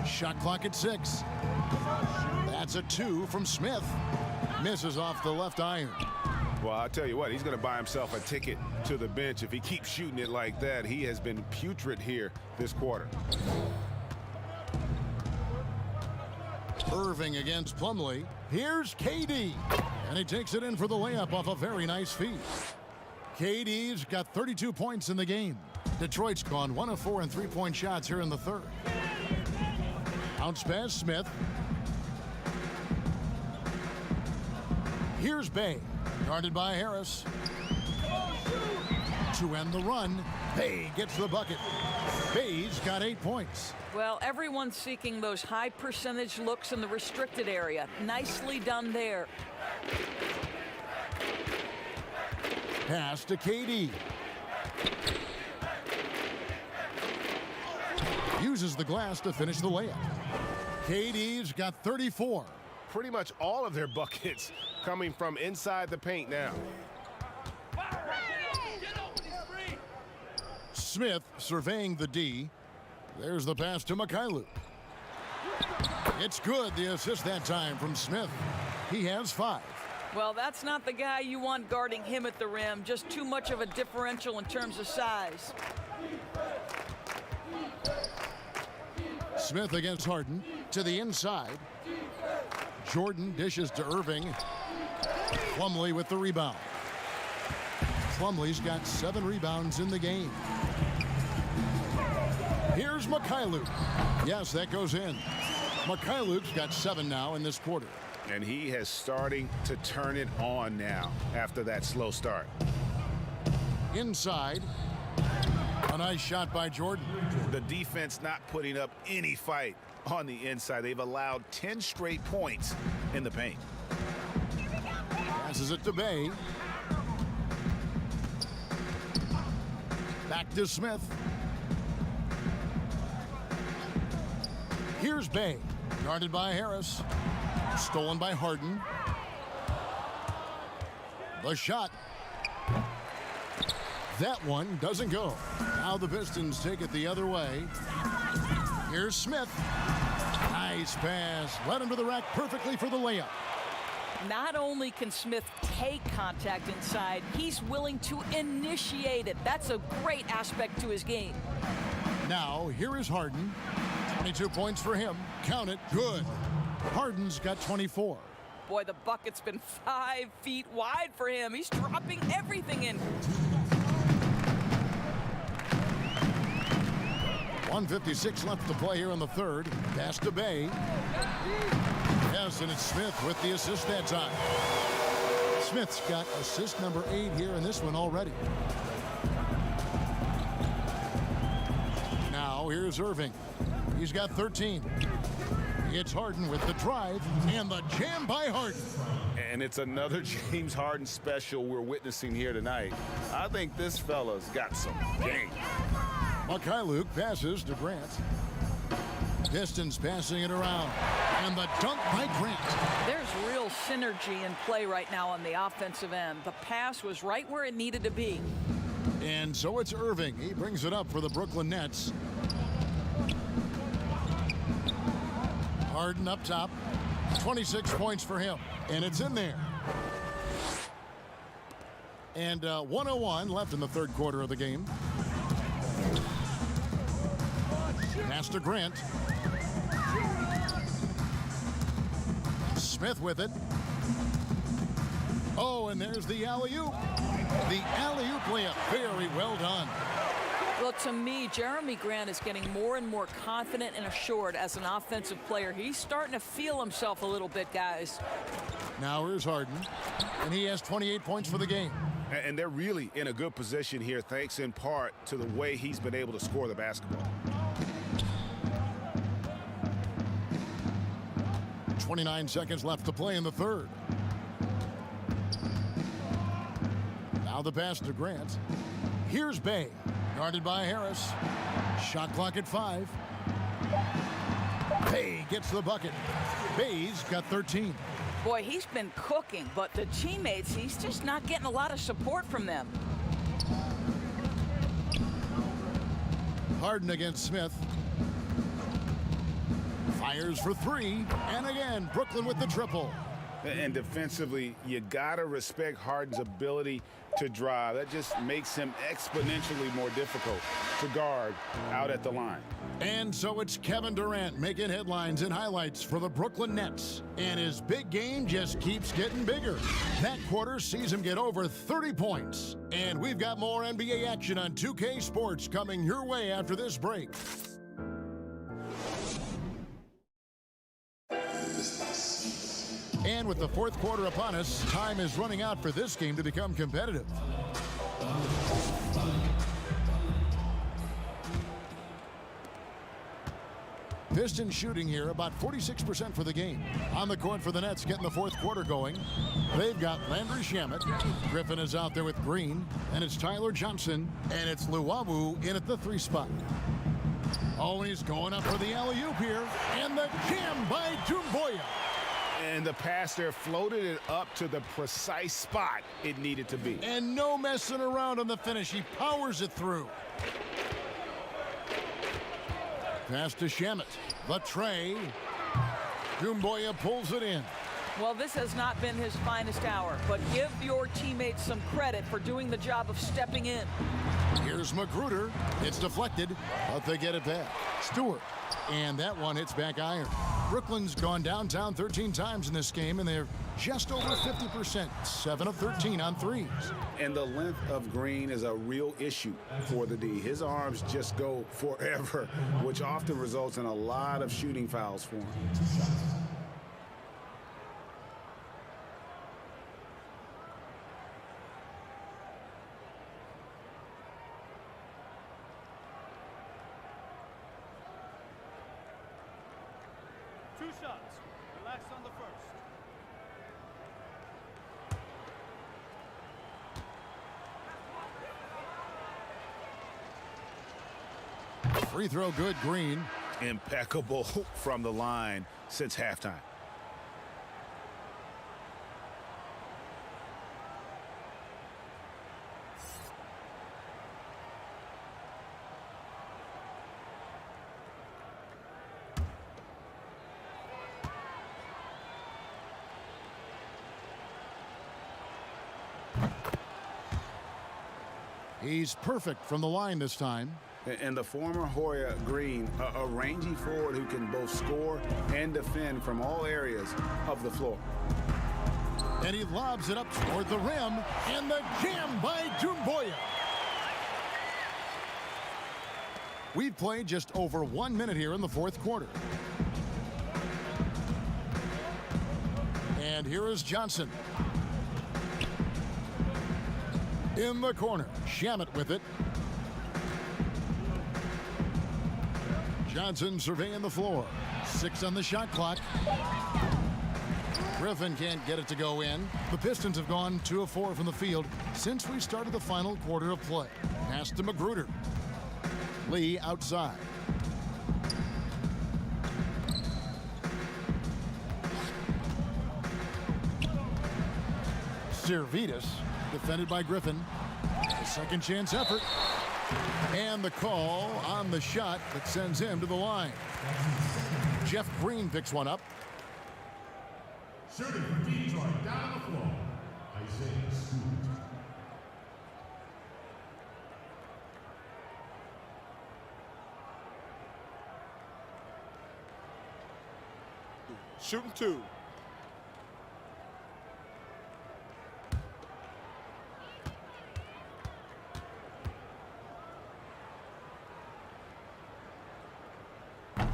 Shot clock at 6. That's a 2 from Smith. Misses off the left iron. Well, I'll tell you what, he's going to buy himself a ticket to the bench if he keeps shooting it like that. He has been putrid here this quarter. Irving against Plumlee. Here's KD. And he takes it in for the layup off a very nice feed. KD's got 32 points in the game. Detroit's gone 1 of 4 in three-point shots here in the third. Bounce pass Smith. Here's Bay. Guarded by Harris. To end the run, Bay gets the bucket. Bay's got 8 points. Well, everyone's seeking those high percentage looks in the restricted area. Nicely done there. Pass to KD. Uses the glass to finish the layup. KD's got 34. Pretty much all of their buckets coming from inside the paint now. Smith surveying the D. There's the pass to Mikhailuk. It's good. The assist that time from Smith. He has 5. Well, that's not the guy you want guarding him at the rim. Just too much of a differential in terms of size. Smith against Harden. To the inside. Jordan dishes to Irving. Plumlee with the rebound. Plumlee's got 7 rebounds in the game. Here's Mikhailuk. Yes, that goes in. Mikhailuk's got 7 now in this quarter. And he has starting to turn it on now after that slow start. Inside. A nice shot by Jordan. The defense not putting up any fight on the inside. They've allowed 10 straight points in the paint. Passes it to Bay. Back to Smith. Here's Bay. Guarded by Harris. Stolen by Harden. The shot. That one doesn't go. Now the Pistons take it the other way. Here's Smith. Nice pass. Led him to the rack perfectly for the layup. Not only can Smith take contact inside, he's willing to initiate it. That's a great aspect to his game. Now, here is Harden. 22 points for him. Count it. Good. Harden's got 24. Boy, the bucket's been 5 feet wide for him. He's dropping everything in. 1:56 left to play here in the third. Pass to Bay. Yes, and it's Smith with the assist that time. Smith's got assist number 8 here in this one already. Now here's Irving. He's got 13. It's Harden with the drive and the jam by Harden. And it's another James Harden special we're witnessing here tonight. I think this fella's got some game. Mikhailuk passes to Grant. Pistons passing it around. And the dunk by Grant. There's real synergy in play right now on the offensive end. The pass was right where it needed to be. And so it's Irving. He brings it up for the Brooklyn Nets. Harden up top. 26 points for him. And it's in there. And 1:01 left in the third quarter of the game. Pass to Grant. Smith with it. Oh, and there's the alley-oop. The alley-oop layup. Very well done. Well, to me, Jeremy Grant is getting more and more confident and assured as an offensive player. He's starting to feel himself a little bit, guys. Now here's Harden, and he has 28 points for the game. And they're really in a good position here, thanks in part to the way he's been able to score the basketball. 29 seconds left to play in the third. Now the pass to Grant. Here's Bay, guarded by Harris. Shot clock at 5. Bay gets the bucket. Bay's got 13. Boy, he's been cooking, but the teammates, he's just not getting a lot of support from them. Harden against Smith. Fires for 3, and again, Brooklyn with the triple. And defensively, you gotta respect Harden's ability to drive. That just makes him exponentially more difficult to guard out at the line. And so it's Kevin Durant making headlines and highlights for the Brooklyn Nets. And his big game just keeps getting bigger. That quarter sees him get over 30 points. And we've got more NBA action on 2K Sports coming your way after this break. And with the fourth quarter upon us, time is running out for this game to become competitive. Piston shooting here about 46% for the game. On the court for the Nets, getting the fourth quarter going. They've got Landry Shamet. Griffin is out there with Green. And it's Tyler Johnson. And it's Luwawu in at the 3 spot. Always going up for the alley-oop here. And the jam by Doumbouya. And the pass there floated it up to the precise spot it needed to be. And no messing around on the finish. He powers it through. Pass to Shamet. The tray. Doumbouya pulls it in. Well, this has not been his finest hour, but give your teammates some credit for doing the job of stepping in. Here's Magruder. It's deflected, but they get it back. Stewart. And that one hits back iron. Brooklyn's gone downtown 13 times in this game, and they're just over 50%. 7 of 13 on threes. And the length of Green is a real issue for the D. His arms just go forever, which often results in a lot of shooting fouls for him. Two shots. Relax on the first. Free throw good, Green. Impeccable from the line since halftime. He's perfect from the line this time. And the former Hoya Green, a rangy forward who can both score and defend from all areas of the floor. And he lobs it up toward the rim, and the jam by Doumbouya. We've played just over 1 minute here in the fourth quarter. And here is Johnson. In the corner, Shamet with it. Johnson surveying the floor. 6 on the shot clock. Griffin can't get it to go in. The Pistons have gone 2 of 4 from the field since we started the final quarter of play. Pass to Magruder. Lee outside. Servetus, defended by Griffin. A second chance effort. And the call on the shot that sends him to the line. Jeff Green picks one up. Shooting for Detroit, down on the floor, Isaiah Stewart. Shooting 2.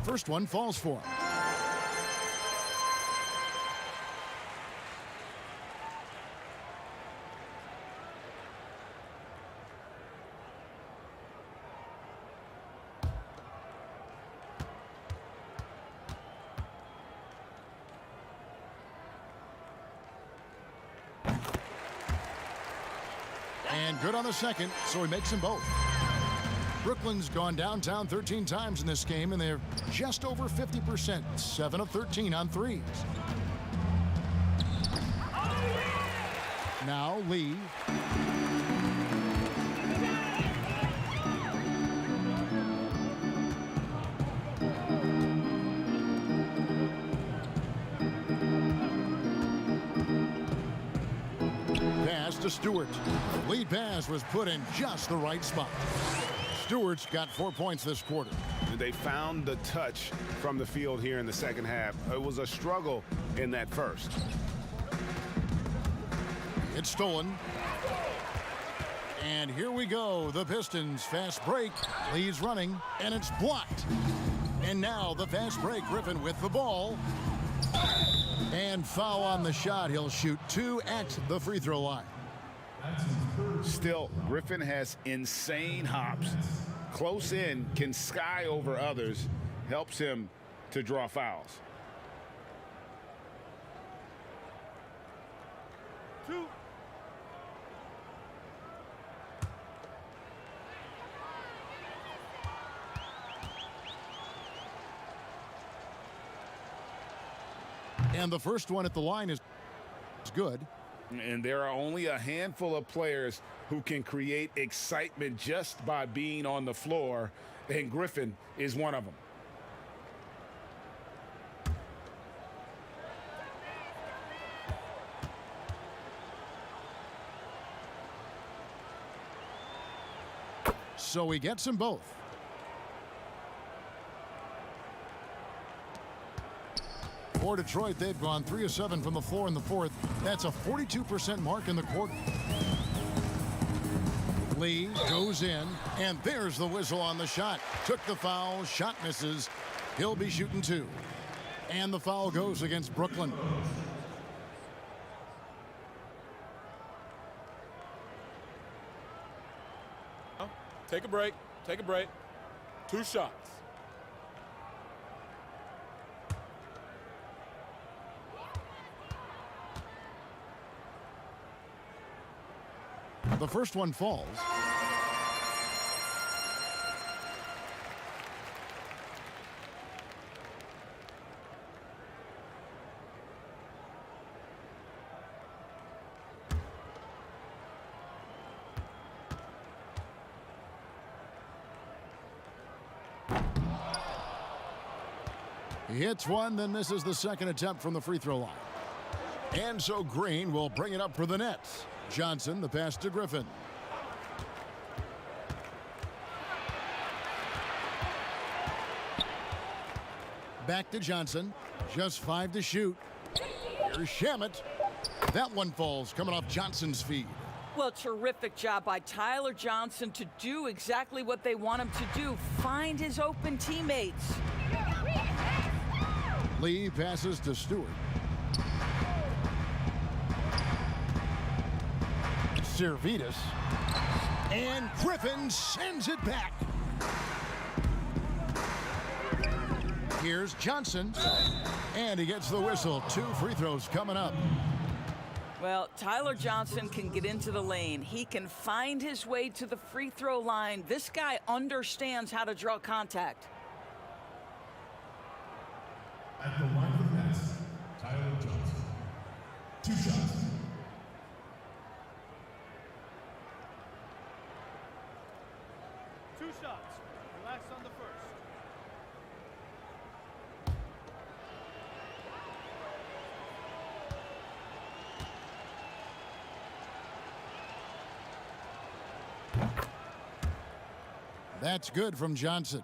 First one falls for him. And good on the second, so he makes them both. Brooklyn's gone downtown 13 times in this game, and they're just over 50%, 7 of 13 on threes. Now Lee. Pass to Stewart. The lead pass was put in just the right spot. Stewart's got 4 points this quarter. They found the touch from the field here in the second half. It was a struggle in that first. It's stolen. And here we go. The Pistons fast break. Lee's running, and it's blocked. And now the fast break. Griffin with the ball. And foul on the shot. He'll shoot 2 at the free throw line. Still, Griffin has insane hops. Close in, can sky over others, helps him to draw fouls. 2. And the first one at the line is good. And there are only a handful of players who can create excitement just by being on the floor, and Griffin is one of them. So he gets them both. For Detroit, they've gone 3 of 7 from the floor in the fourth. That's a 42% mark in the quarter. Lee goes in, and there's the whistle on the shot. Took the foul, shot misses. He'll be shooting 2. And the foul goes against Brooklyn. Take a break. Take a break. 2 shots. The first one falls. He hits one, then misses the second attempt from the free throw line. And so Green will bring it up for the Nets. Johnson, the pass to Griffin. Back to Johnson. Just 5 to shoot. Here's Shamet. That one falls, coming off Johnson's feed. Well, terrific job by Tyler Johnson to do exactly what they want him to do, find his open teammates. Lee passes to Stewart. Servetus. And Griffin sends it back. Here's Johnson. And he gets the whistle. 2 free throws coming up. Well, Tyler Johnson can get into the lane. He can find his way to the free throw line. This guy understands how to draw contact. At the line of the Nets, Tyler Johnson. 2 shots. shots. Relax on the first. That's good from Johnson.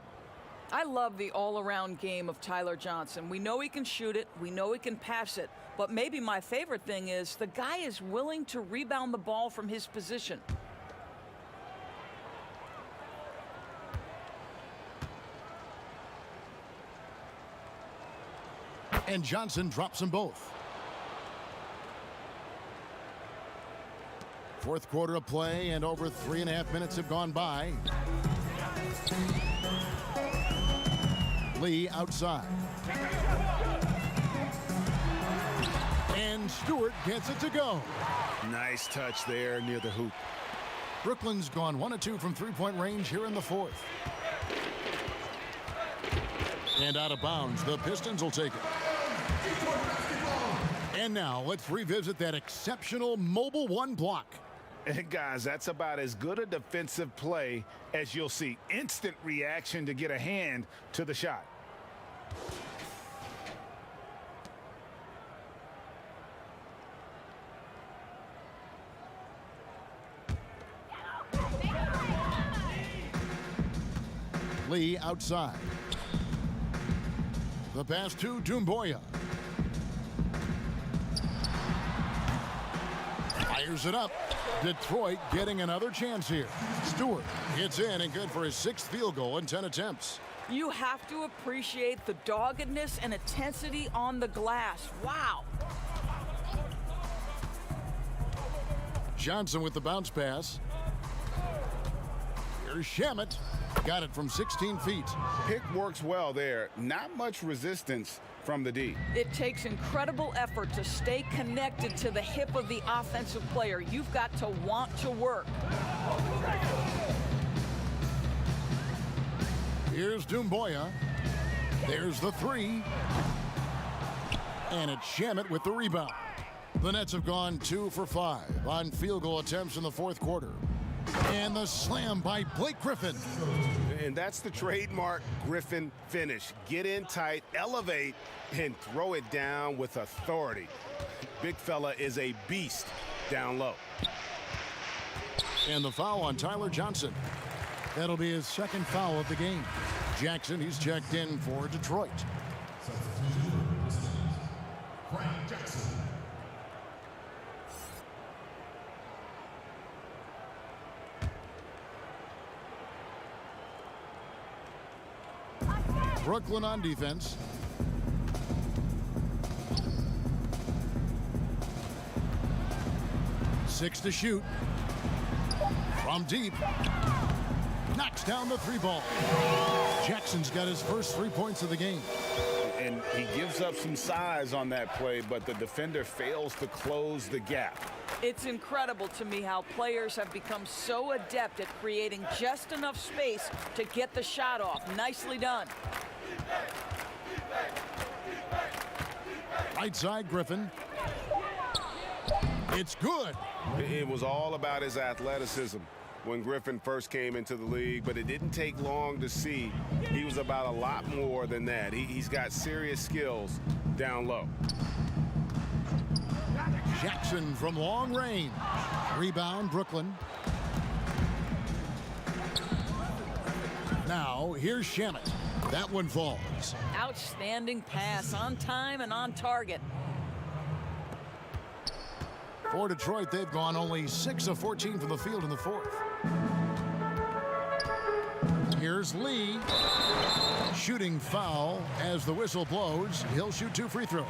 I love the all-around game of Tyler Johnson. We know he can shoot it. We know he can pass it. But maybe my favorite thing is the guy is willing to rebound the ball from his position. And Johnson drops them both. Fourth quarter of play, and over 3.5 minutes have gone by. Lee outside. And Stewart gets it to go. Nice touch there near the hoop. Brooklyn's gone 1 of 2 from three-point range here in the fourth. And out of bounds, the Pistons will take it. And now let's revisit that exceptional mobile one block. And guys, that's about as good a defensive play as you'll see. Instant reaction to get a hand to the shot. Lee outside. The pass to Doumbouya. Fires it up. Detroit getting another chance here. Stewart hits in and good for his 6th field goal in 10 attempts. You have to appreciate the doggedness and intensity on the glass. Wow. Johnson with the bounce pass. Here's Shamet. Got it from 16 feet. Pick works well there. Not much resistance from the D. It takes incredible effort to stay connected to the hip of the offensive player. You've got to want to work. Here's Doumbouya. There's the 3. And it's Shamet with the rebound. The Nets have gone 2 for 5 on field goal attempts in the fourth quarter. And the slam by Blake Griffin. And that's the trademark Griffin finish. Get in tight, elevate, and throw it down with authority. Big fella is a beast down low. And the foul on Tyler Johnson. That'll be his 2nd foul of the game. Jackson, he's checked in for Detroit. Frank Jackson. Brooklyn on defense. Six to shoot. From deep. Knocks down the 3 ball. Jackson's got his first 3 points of the game. And he gives up some size on that play, but the defender fails to close the gap. It's incredible to me how players have become so adept at creating just enough space to get the shot off. Nicely done. Right side, Griffin. It's good. It was all about his athleticism when Griffin first came into the league, but it didn't take long to see he was about a lot more than that. He's got serious skills down low. Jackson from long range. Rebound, Brooklyn. Now, here's Shamet. That one falls. Outstanding pass, on time and on target. For Detroit, they've gone only 6 of 14 from the field in the fourth. Here's Lee. Shooting foul as the whistle blows. He'll shoot 2 free throws.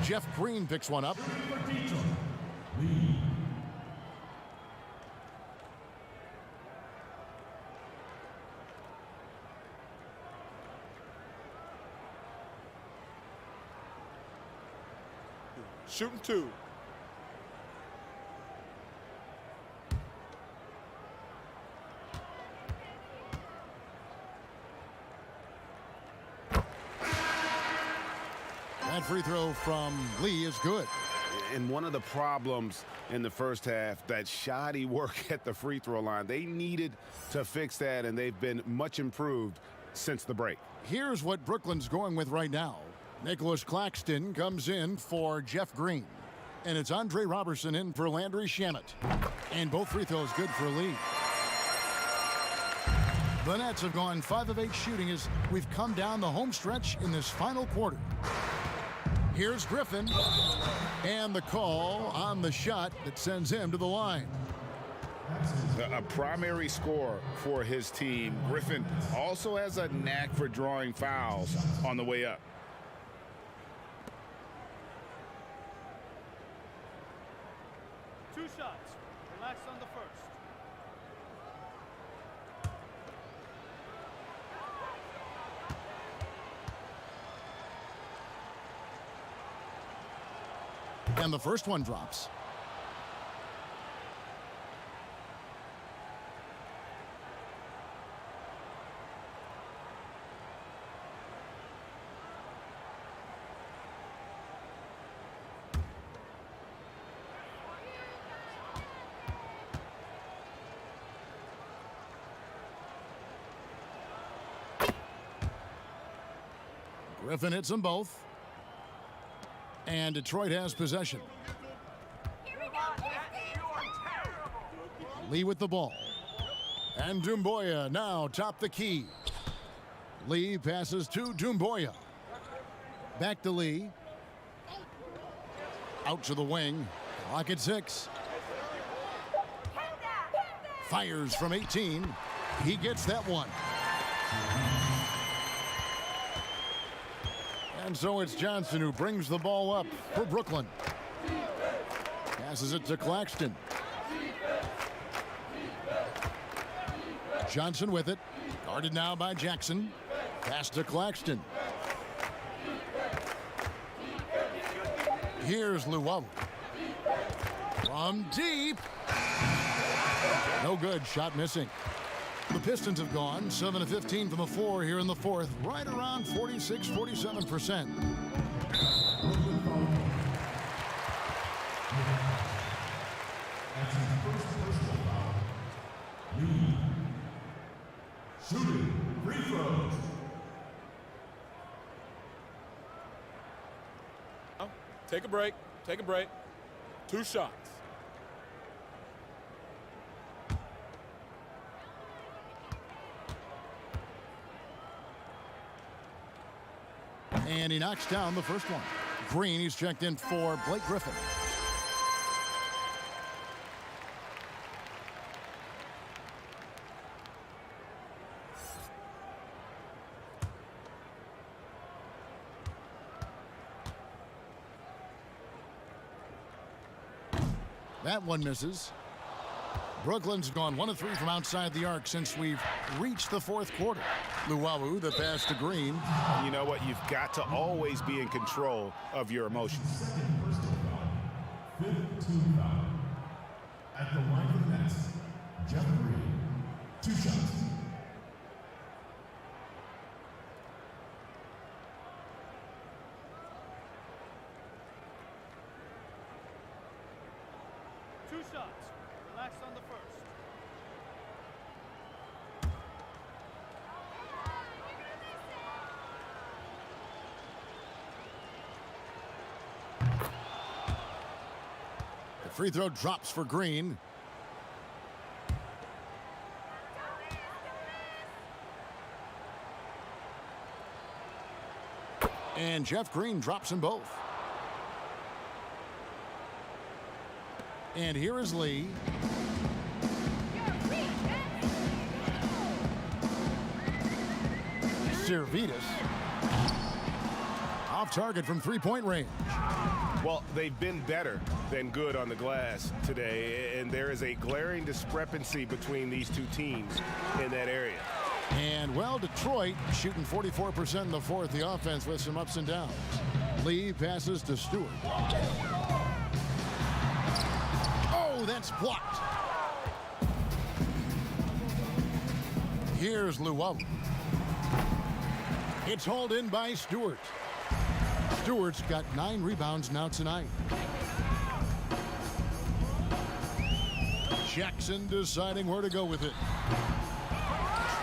Jeff Green picks one up. Shooting 2. That free throw from Lee is good. And one of the problems in the first half, that shoddy work at the free throw line. They needed to fix that, and they've been much improved since the break. Here's what Brooklyn's going with right now. Nicholas Claxton comes in for Jeff Green. And it's Andre Robertson in for Landry Shamet. And both free throws good for Lee. The Nets have gone 5 of 8 shooting as we've come down the home stretch in this final quarter. Here's Griffin. And the call on the shot that sends him to the line. A primary scorer for his team. Griffin also has a knack for drawing fouls on the way up. Two shots. Relax on the first. And the first one drops. Griffin hits them both. And Detroit has possession. Lee with the ball. And Doumbouya now top the key. Lee passes to Doumbouya. Back to Lee. Out to the wing. Clock at 6. Fires from 18. He gets that one. And so it's Johnson who brings the ball up for Brooklyn. Passes it to Claxton. Johnson with it. Guarded now by Jackson. Pass to Claxton. Here's Luwawu. From deep. No good. Shot missing. The Pistons have gone 7 of 15 from the floor here in the fourth, right around 46-47%. Shooting free throws. Take a break. Take a break. 2 shots. And he knocks down the first one. Green, he's checked in for Blake Griffin. That one misses. Brooklyn's gone 1 of 3 from outside the arc since we've reached the fourth quarter. Luwawu, the pass to Green. You know what? You've got to always be in control of your emotions. Fifth team foul. At the line of the Nets, Jeff Green. 2 shots. Two shots. Relax on the first. The free throw drops for Green. And Jeff Green drops them both. And here is Lee. Servetus. Off target from 3-point range. Well, they've been better than good on the glass today, and there is a glaring discrepancy between these two teams in that area. And, well, Detroit shooting 44% in the fourth. The offense with some ups and downs. Lee passes to Stewart. Oh, that's blocked. Here's Luwawu. It's hauled in by Stewart. Stewart's got 9 rebounds now tonight. Jackson deciding where to go with it.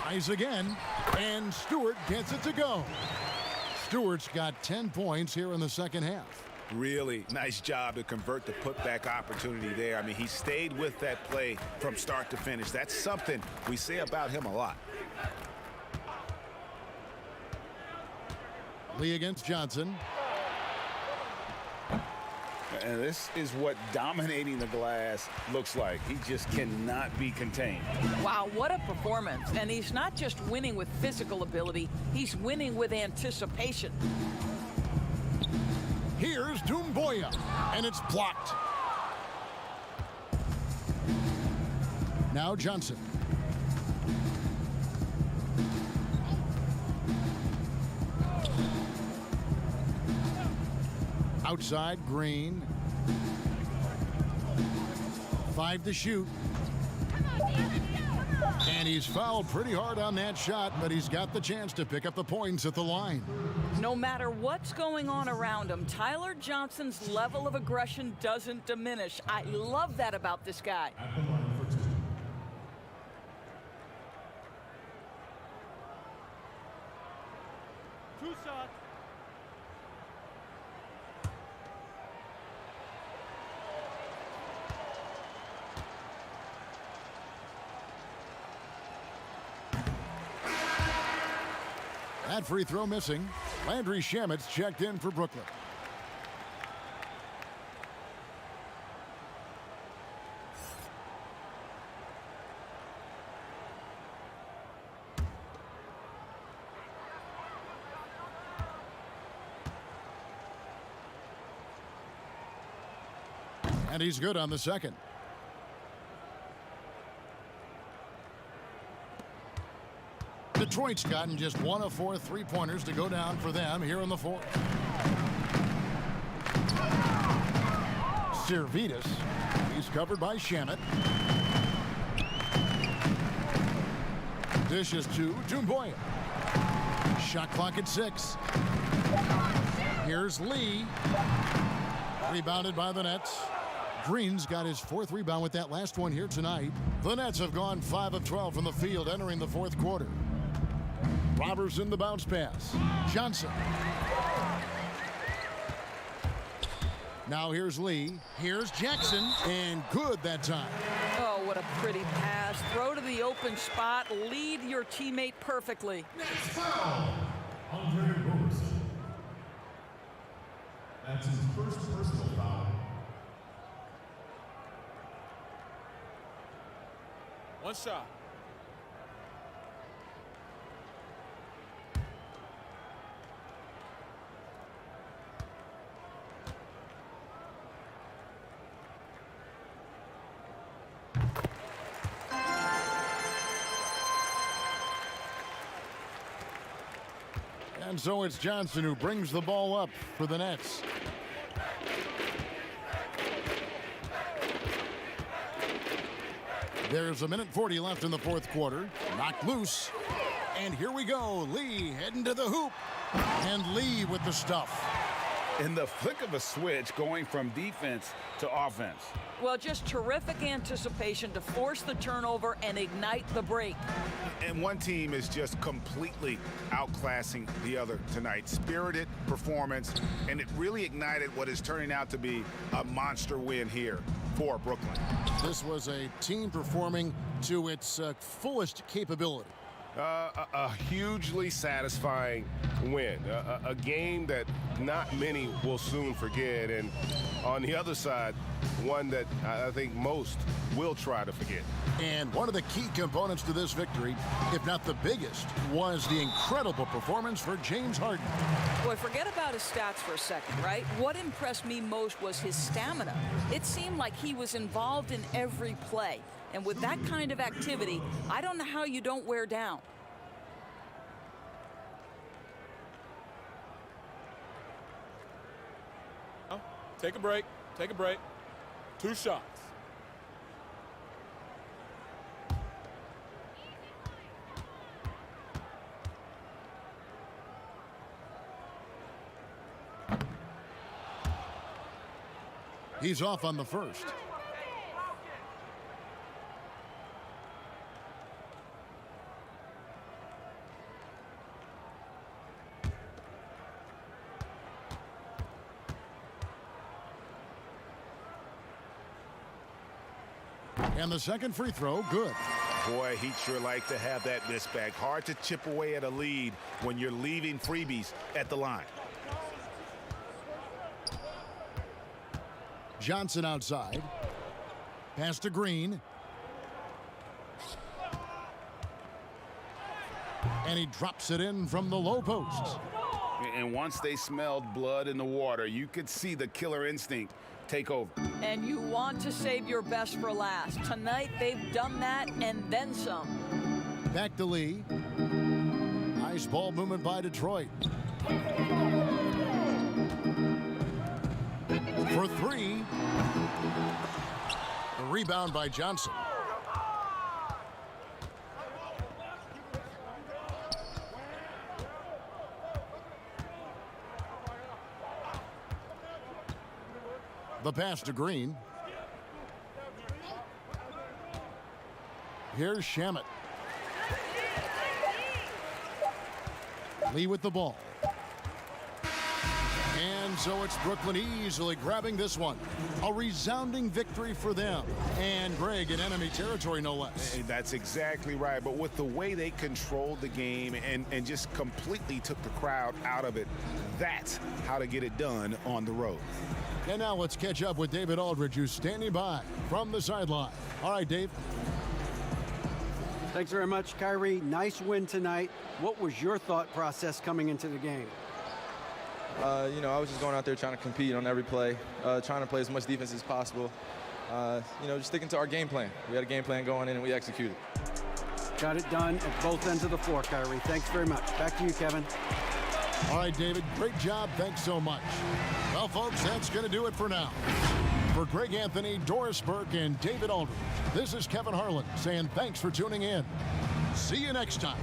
Tries again, and Stewart gets it to go. Stewart's got 10 points here in the second half. Really nice job to convert the putback opportunity there. I mean, he stayed with that play from start to finish. That's something we say about him a lot. Lee against Johnson. And this is what dominating the glass looks like. He just cannot be contained. Wow, what a performance. And he's not just winning with physical ability, he's winning with anticipation. Here's Doumbouya, and it's blocked. Now Johnson. Outside, Green. 5 to shoot. And he's fouled pretty hard on that shot, but he's got the chance to pick up the points at the line. No matter what's going on around him, Tyler Johnson's level of aggression doesn't diminish. I love that about this guy. At the line for 2. Two shots. That free throw missing. Landry Shamit's checked in for Brooklyn. And he's good on the second. Detroit's gotten just 1 of 4 3-pointers to go down for them here in the fourth. Servetus. He's covered by Shamit. Dishes to Doumbouya. Shot clock at 6. Here's Lee. Rebounded by the Nets. Green's got his 4th rebound with that last one here tonight. The Nets have gone 5 of 12 from the field entering the fourth quarter. Robertson the bounce pass. Johnson. Now here's Lee. Here's Jackson. And good that time. Oh, what a pretty pass. Throw to the open spot. Lead your teammate perfectly. Next foul. Andre Roberson. That's his first personal foul. One shot. And so it's Johnson who brings the ball up for the Nets. There's 1:40 left in the fourth quarter. Knocked loose. And here we go. Lee heading to the hoop. And Lee with the stuff. In the flick of a switch, going from defense to offense. Well, just terrific anticipation to force the turnover and ignite the break. And one team is just completely outclassing the other tonight. Spirited performance, and it really ignited what is turning out to be a monster win here for Brooklyn. This was a team performing to its fullest capability. A hugely satisfying win. A game that not many will soon forget. And on the other side, one that I think most will try to forget. And one of the key components to this victory, if not the biggest, was the incredible performance for James Harden. Boy, forget about his stats for a second, right? What impressed me most was his stamina. It seemed like he was involved in every play. And with that kind of activity, I don't know how you don't wear down. Take a break. Take a break. 2 shots. He's off on the first. And the second free throw, good. Boy, he'd sure like to have that miss back. Hard to chip away at a lead when you're leaving freebies at the line. Johnson outside. Pass to Green. And he drops it in from the low post. And once they smelled blood in the water, you could see the killer instinct take over. And you want to save your best for last. Tonight, they've done that and then some. Back to Lee. Nice ball movement by Detroit. For three. The rebound by Johnson. The pass to Green. Here's Shamet. Lee with the ball. And so it's Brooklyn easily grabbing this one. A resounding victory for them. And Greg in enemy territory, no less. Hey, that's exactly right. But with the way they controlled the game and just completely took the crowd out of it, that's how to get it done on the road. And now let's catch up with David Aldridge, who's standing by from the sideline. All right, Dave. Thanks very much, Kyrie. Nice win tonight. What was your thought process coming into the game? You know, I was just going out there trying to compete on every play, trying to play as much defense as possible. You know, just sticking to our game plan. We had a game plan going in, and we executed. Got it done at both ends of the floor, Kyrie. Thanks very much. Back to you, Kevin. All right, David, great job. Thanks so much. Well, folks, that's going to do it for now. For Greg Anthony, Doris Burke, and David Aldridge, this is Kevin Harlan saying thanks for tuning in. See you next time.